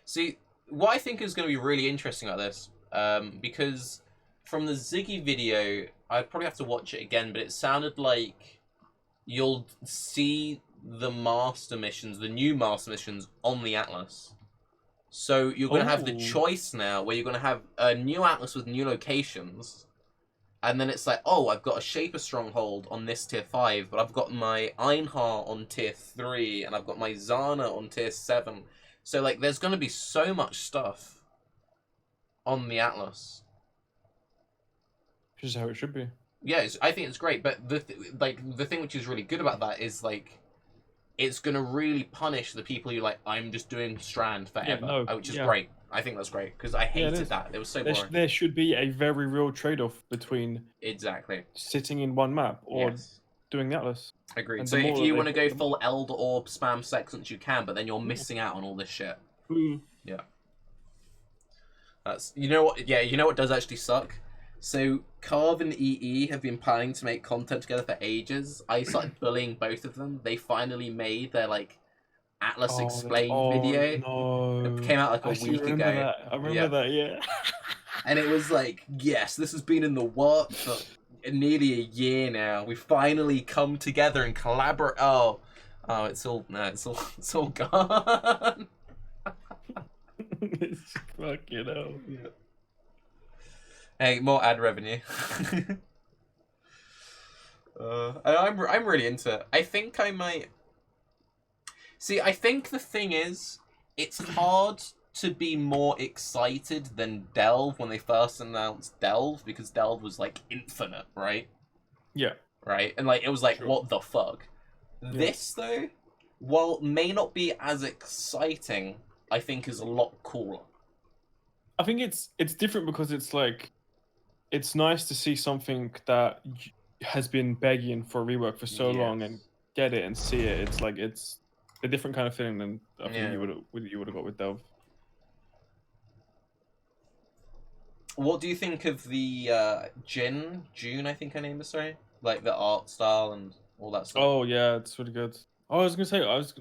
See, what I think is going to be really interesting about this, because from the Ziggy video, I'd probably have to watch it again, but it sounded like you'll see the master missions, the new master missions on the Atlas. So you're going to have the
Oh.
choice now where you're going to have a new atlas with new locations. And then it's like, oh, I've got a Shaper Stronghold on this tier 5, but I've got my Einhar on tier 3, and I've got my Zana on tier 7. So, like, there's going to be so much stuff on the atlas.
Which is how it should be.
Yeah, I think it's great, but the thing which is really good about that is, like, it's going to really punish the people who, like, I'm just doing Strand forever, which is great. I think that's great, because I hated that. It was so boring.
There should be a very real trade-off between sitting in one map or doing the Atlas.
Agreed.
And
So
the
if
more
you
that
want to
they
go full Elder Orb spam sections, you can, but then you're missing out on all this shit. Yeah. That's you know what? Yeah, you know what does actually suck. So Carve and EE have been planning to make content together for ages. I started bullying both of them. They finally made their like Atlas Explained video.
No.
It came out like a week ago.
That. I remember that, yeah.
And it was like, yes, this has been in the works for nearly a year now. We finally come together and collaborate. Oh, it's all gone.
It's fucking hell.
Yeah. Hey, more ad revenue. I'm really into it. I think I might. See, I think the thing is, it's hard to be more excited than Delve when they first announced Delve, because Delve was like infinite, right?
Yeah.
Right? And like it was like, what the fuck? Yeah. This though, while it may not be as exciting, I think is a lot cooler.
I think it's different because it's like, it's nice to see something that has been begging for a rework for so long and get it and see it. It's like it's a different kind of feeling than I think you would have got with Delve.
What do you think of the June, I think her name is, sorry? Like the art style and all that stuff.
Oh yeah, it's really good. Oh, I was gonna say,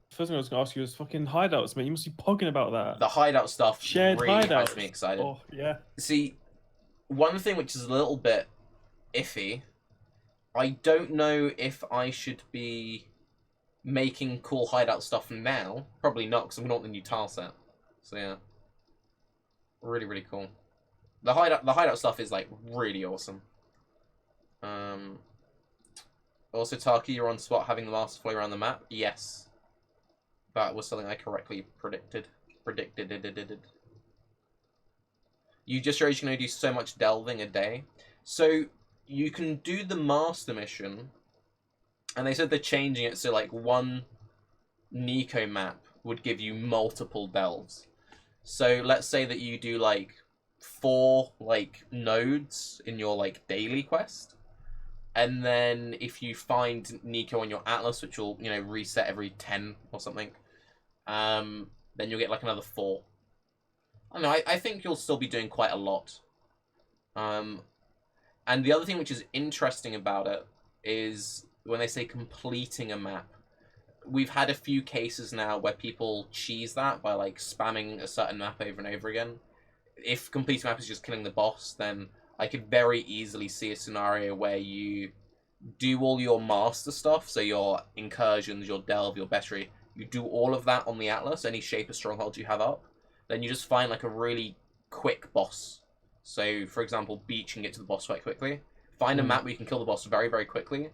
first thing I was gonna ask you is fucking hideouts, man. You must be pogging about that.
The hideout stuff
Shared
really
hideouts.
has me excited.
Oh yeah.
See, one thing which is a little bit iffy, I don't know if I should be making cool hideout stuff now. Probably not, because I'm not the new tile set. So yeah, really, really cool. The hideout stuff is like really awesome. Also, Tarke, you're on spot having the master flow around the map. Yes, that was something I correctly predicted. You just showed you can only do so much delving a day, so you can do the master mission. And they said they're changing it so like one Nico map would give you multiple delves. So let's say that you do like 4 like nodes in your like daily quest, and then if you find Nico on your Atlas, which will reset every 10 or something, then you'll get like another 4. I don't know. I think you'll still be doing quite a lot. And the other thing which is interesting about it is when they say completing a map. We've had a few cases now where people cheese that by like spamming a certain map over and over again. If completing a map is just killing the boss, then I could very easily see a scenario where you do all your master stuff, so your incursions, your delve, your bestiary, you do all of that on the Atlas, any Shaper Strongholds you have up, then you just find like a really quick boss. So, for example, Beach can get to the boss quite quickly. Find a map where you can kill the boss very, very quickly.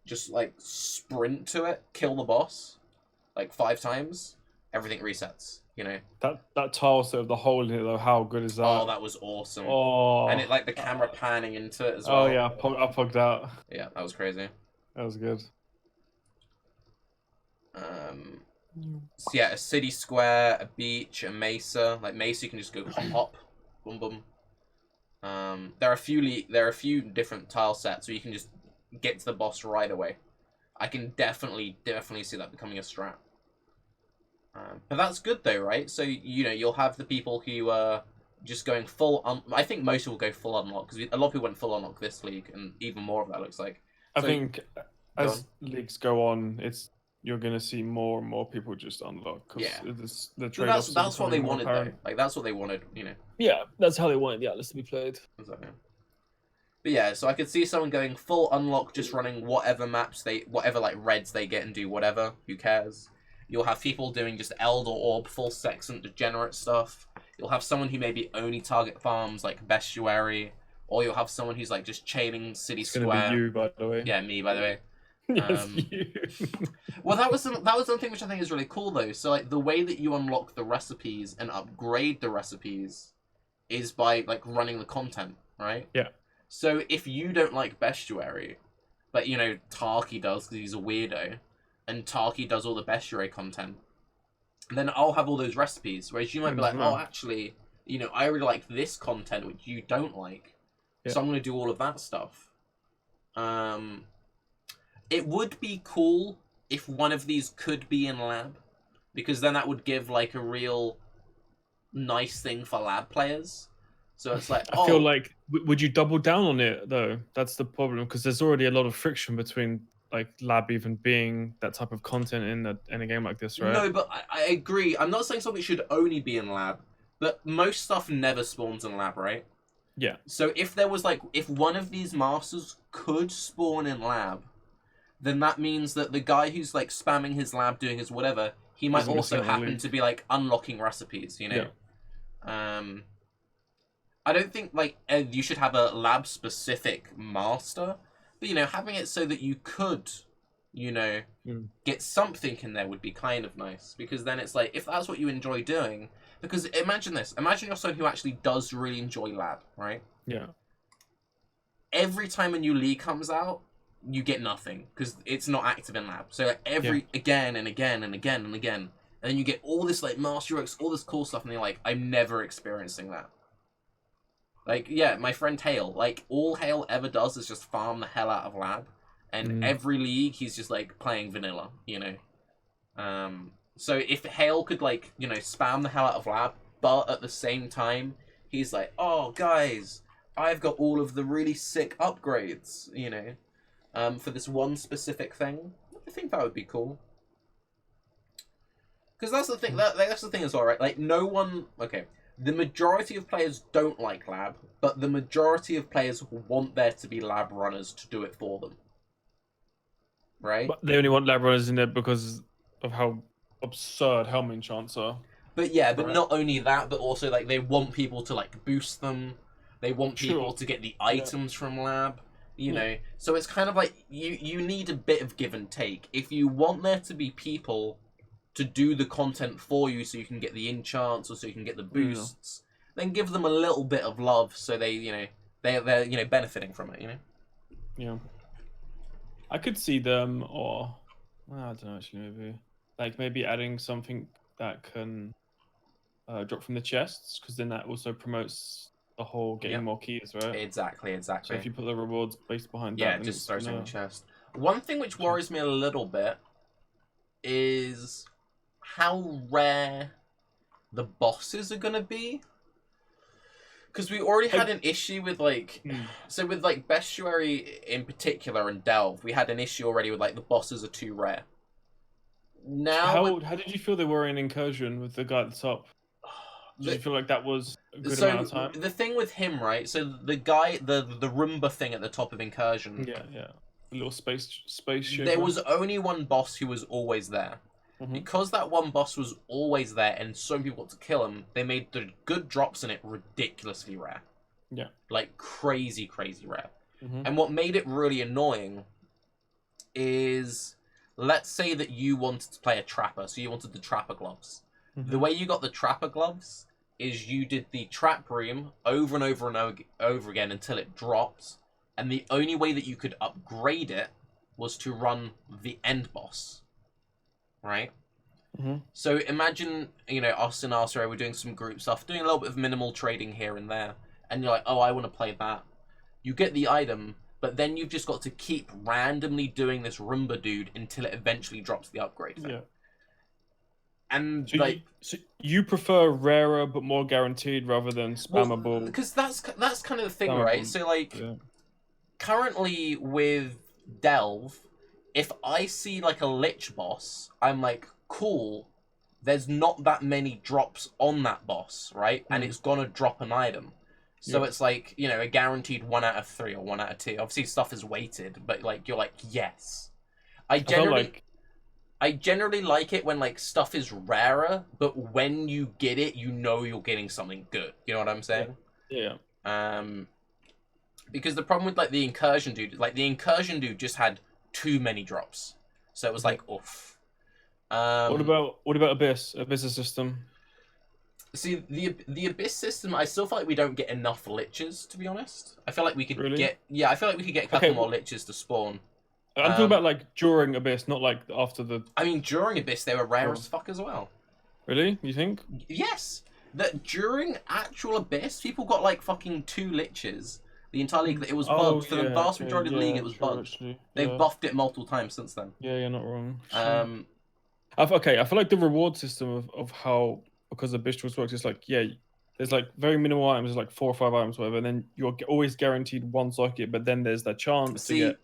Just like sprint to it, kill the boss, like 5 times, everything resets,
That tile set of the hole in it though, how good is that?
Oh, that was awesome.
Oh.
And it like the camera panning into it as well.
Oh yeah, I plugged out.
Yeah, that was crazy.
That was good.
So yeah, a city square, a beach, a mesa. Like mesa, you can just go hop, boom, boom. There are a few different tile sets, so you can just get to the boss right away. I can definitely see that becoming a strat. But that's good though, right? So you'll have the people who are just going full. I think most will go full unlock, because a lot of people went full unlock this league, and even more of that looks like.
I think as leagues go on, you're gonna see more and more people just unlock. The trade-offs.
That's what they wanted though. Like that's what they wanted,
Yeah, that's how they wanted the Atlas to be played.
Exactly. But yeah, so I could see someone going full unlock, just running whatever maps whatever like reds they get and do whatever. Who cares? You'll have people doing just Elder Orb, full sextant degenerate stuff. You'll have someone who maybe only target farms like Bestiary, or you'll have someone who's like just chaining City
It's
Square.
gonna be you, by the way.
Yeah, me, by the way.
Yes, you.
Well, that was the thing which I think is really cool though. So like the way that you unlock the recipes and upgrade the recipes is by like running the content, right?
Yeah.
So if you don't like Bestiary, but you know Tarke does because he's a weirdo, and Tarke does all the Bestiary content, then I'll have all those recipes. Whereas you might be like, oh, actually, you know, I really like this content which you don't like, so I'm going to do all of that stuff. It would be cool if one of these could be in lab, because then that would give like a real nice thing for lab players. So it's like,
I feel like, would you double down on it though? That's the problem, because there's already a lot of friction between like lab even being that type of content in a game like this, right?
No, but I agree. I'm not saying something should only be in lab, but most stuff never spawns in lab, right?
Yeah.
So if there was like, if one of these masters could spawn in lab, then that means that the guy who's like spamming his lab doing his whatever, he might also happen to be like unlocking recipes, you know? Yeah. I don't think like you should have a lab specific master, but you know, having it so that you could, you know, get something in there would be kind of nice, because then it's like, if that's what you enjoy doing, because imagine this, imagine you're someone who actually does really enjoy lab, right?
Yeah.
Every time a new league comes out, you get nothing because it's not active in lab. So again and again and again and again, and then you get all this like master works, all this cool stuff, and you're like, I'm never experiencing that. Like, yeah, my friend Hale, like all Hale ever does is just farm the hell out of lab, and every league he's just like playing vanilla, you know. So if Hale could like, you know, spam the hell out of lab, but at the same time he's like, oh guys, I've got all of the really sick upgrades, you know. For this one specific thing, I think that would be cool. Because that's the thing. That's the thing as well, right? Like no one. Okay, the majority of players don't like lab, but the majority of players want there to be lab runners to do it for them. Right?
But they only want lab runners in there because of how absurd helm enchants are.
But yeah, but not only that, but also like they want people to like boost them. They want people to get the items from lab. You know, so it's kind of like you need a bit of give and take. If you want there to be people to do the content for you, so you can get the enchants or so you can get the boosts, then give them a little bit of love, so they, you know, they're you know benefiting from it. You know.
Yeah. I could see them, or I don't know actually, maybe adding something that can drop from the chests, because then that also promotes the whole getting more keys, right?
Exactly.
So if you put the rewards based behind that,
yeah, just throw something in the chest. One thing which worries me a little bit is how rare the bosses are gonna be. Because we already had an issue with like, so with like Bestiary in particular and Delve, we had an issue already with like the bosses are too rare. Now,
how did you feel they were in Incursion with the guy at the top? Did you feel like that was a good amount of time?
The thing with him, right? So the guy, the Roomba thing at the top of Incursion.
Yeah. The little spaceship.
There was only one boss who was always there. Because that one boss was always there and so many people got to kill him, they made the good drops in it ridiculously rare.
Yeah.
Like crazy rare. And what made it really annoying is, let's say that you wanted to play a trapper, so you wanted the trapper gloves. The way you got the trapper gloves is you did the trap room over and over and over again until it dropped, and the only way that you could upgrade it was to run the end boss, right? So imagine, you know, us and Arthur were doing some group stuff, doing a little bit of minimal trading here and there, and you're like, oh, I want to play that. You get the item, but then you've just got to keep randomly doing this Roomba dude until it eventually drops the upgrade thing.
Yeah.
And
so you prefer rarer but more guaranteed rather than spammable?
Because that's kind of the thing, right? So like, currently with Delve, if I see like a Lich boss, I'm like, cool, there's not that many drops on that boss, right? And it's gonna drop an item. So it's like, you know, a guaranteed 1 out of 3 or 1 out of 2. Obviously stuff is weighted, but like, you're like, yes. I I generally like it when like stuff is rarer, but when you get it, you know you're getting something good. You know what I'm saying?
Yeah.
Because the problem with like the incursion dude just had too many drops, so it was like oof.
What about Abyss? Abyss's system.
See, the Abyss system, I still feel like we don't get enough liches, to be honest. I feel like we could get I feel like we could get a couple more liches to spawn.
I'm talking about like during Abyss, not like after the.
I mean, during Abyss, they were rare as fuck as well.
Really? You think?
Yes. That during actual Abyss, people got like fucking 2 liches. The entire league, it was bugged. For the vast majority of the league, it was bugged.
Actually,
They've buffed it multiple times since then.
Yeah, you're not wrong.
I
feel like the reward system of how, because Abyss works, is like, there's like very minimal items, there's like 4 or 5 items, whatever, and then you're always guaranteed 1 socket, but then there's that chance to get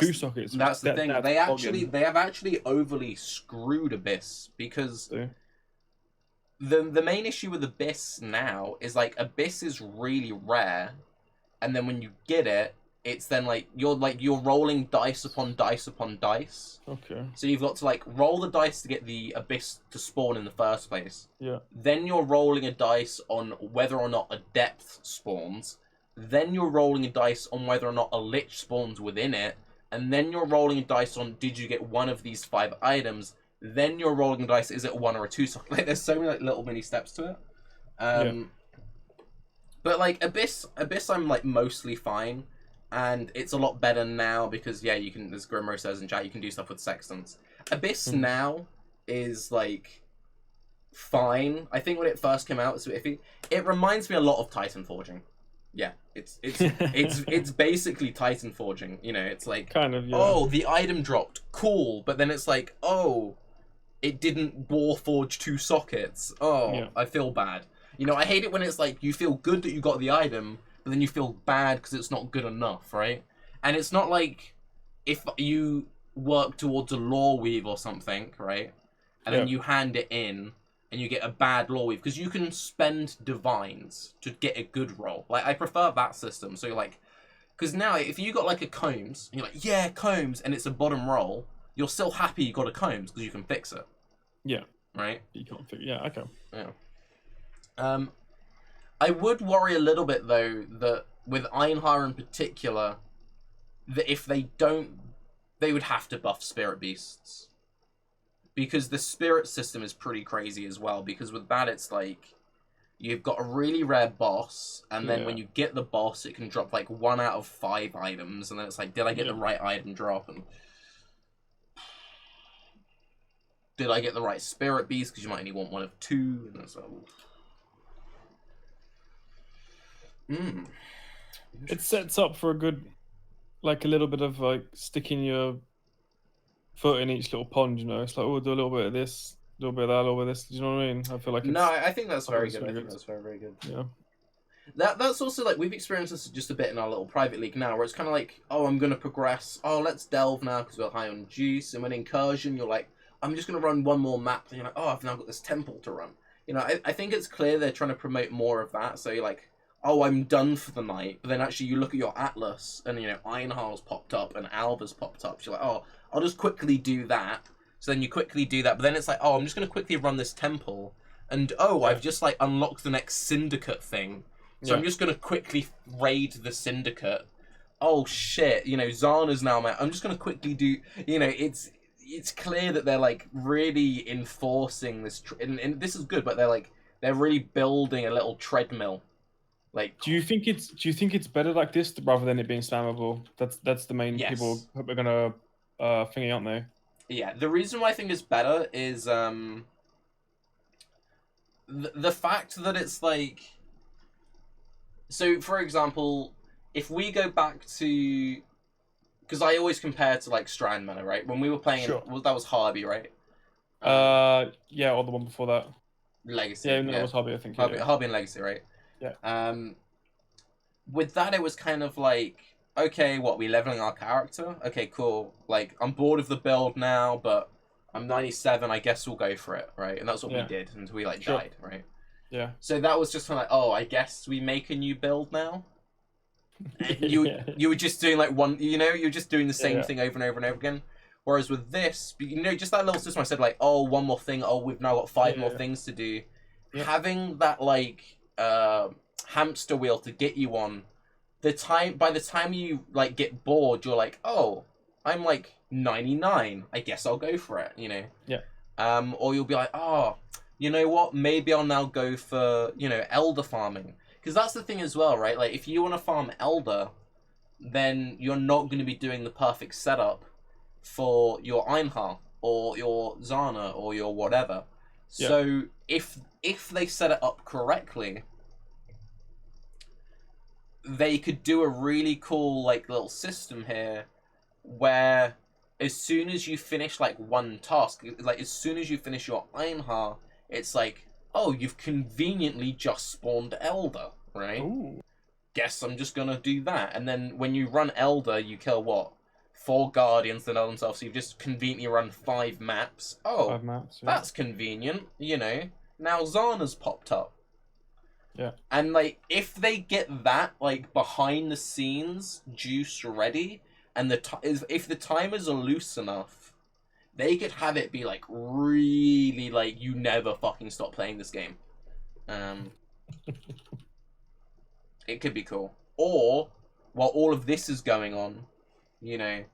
2 sockets.
That's the thing. They have actually overly screwed Abyss, because the main issue with Abyss now is like Abyss is really rare, and then when you get it, it's then like you're rolling dice upon dice upon dice.
Okay.
So you've got to like roll the dice to get the Abyss to spawn in the first place.
Yeah.
Then you're rolling a dice on whether or not a depth spawns. Then you're rolling a dice on whether or not a lich spawns within it. And then you're rolling a dice on did you get one of these 5 items. Then you're rolling the dice, is it a 1 or a 2 socket? Like, there's so many like little mini steps to it. But like Abyss I'm like mostly fine. And it's a lot better now because you can, as Grimro says in chat, you can do stuff with sextants. Abyss now is like fine. I think when it first came out, it's iffy. It reminds me a lot of Titan Forging. Yeah, it's basically Titan Forging. You know, it's like
kind of
oh, the item dropped, cool, but then it's like oh, it didn't Warforge 2 sockets. Oh, I feel bad. You know, I hate it when it's like you feel good that you got the item. But then you feel bad because it's not good enough, right? And it's not like if you work towards a lore weave or something, right? And then you hand it in and you get a bad lore weave because you can spend divines to get a good roll. Like, I prefer that system. So you're like, because now if you got like a combs, and you're like, yeah, combs, and it's a bottom roll, you're still happy you got a combs because you can fix it.
Yeah.
Right?
You can't fix. Yeah. Okay.
Yeah. I would worry a little bit, though, that with Einhar in particular, that if they don't, they would have to buff Spirit Beasts. Because the Spirit system is pretty crazy as well, because with that it's like, you've got a really rare boss, and then when you get the boss, it can drop like 1 out of 5 items, and then it's like, did I get the right item drop? And did I get the right Spirit Beast? Because you might only want 1 of 2, and it's like...
It sets up for a good, like a little bit of like sticking your foot in each little pond, you know. It's like, oh, do a little bit of this, a little bit of that, a little bit of this. Do you know what I mean? I feel like it's...
No, I think that's very good. I think that's very, very good.
Yeah.
That's also like, we've experienced this just a bit in our little private league now, where it's kind of like, oh, I'm going to progress. Oh, let's delve now because we're high on juice. And when incursion, you're like, I'm just going to run 1 more map. And you're like, oh, I've now got this temple to run. You know, I think it's clear they're trying to promote more of that. So you're like, oh, I'm done for the night. But then actually you look at your Atlas and, you know, Einhar's popped up and Alva's popped up. So you're like, oh, I'll just quickly do that. So then you quickly do that. But then it's like, oh, I'm just going to quickly run this temple. And, oh, I've just, like, unlocked the next Syndicate thing. So I'm just going to quickly raid the Syndicate. Oh, shit. You know, Zana's now, man. I'm just going to quickly do... You know, it's clear that they're, like, really enforcing this... And this is good, but they're really building a little treadmill. Like,
do you think it's better like this rather than it being spammable? That's the main people are gonna thingy, aren't they?
Yeah, the reason why I think it's better is the fact that it's like, so for example, if we go back to, because I always compare to like Strand Manor, right? When we were playing, that was Harby, right?
Yeah, or the one before that.
Legacy.
Yeah, no, it was Harby, I think.
Harby and Legacy, right?
Yeah.
With that, it was kind of like, okay, what, we leveling our character? Okay, cool. Like, I'm bored of the build now, but I'm 97, I guess we'll go for it, right? And that's what we did until we, like, died, right?
Yeah.
So that was just kind of like, oh, I guess we make a new build now? And you were just doing, like, one, you know, you're just doing the same thing over and over and over again. Whereas with this, you know, just that little system I said, like, oh, one more thing, oh, we've now got 5 more things to do.
Yeah.
Having that, like, hamster wheel to get you on, by the time you, like, get bored, you're like, oh, I'm, like, 99. I guess I'll go for it, you know?
Yeah.
Or you'll be like, oh, you know what? Maybe I'll now go for, you know, elder farming. Because that's the thing as well, right? Like, if you want to farm elder, then you're not going to be doing the perfect setup for your Einhar or your Zana or your whatever.
Yeah.
So if they set it up correctly, they could do a really cool, like, little system here where as soon as you finish, like, one task, like, as soon as you finish your Einhar, it's like, oh, you've conveniently just spawned Elder, right?
Ooh.
Guess I'm just gonna do that. And then when you run Elder, you kill, what? 4 Guardians that know themselves, so you've just conveniently run 5 maps. Oh,
5 maps, yeah.
that's convenient, you know? Now Zana's popped up.
Yeah.
And, like, if they get that, like, behind the scenes juice ready, and if the timers are loose enough, they could have it be, like, really, like, you never fucking stop playing this game. It could be cool. Or, while all of this is going on, you know,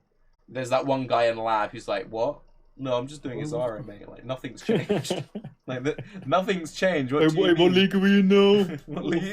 there's that one guy in the lab who's like, what? No, I'm just doing his Zara, mate. Like, nothing's changed. Like, nothing's changed. What do you mean?
league are we in now?
What league?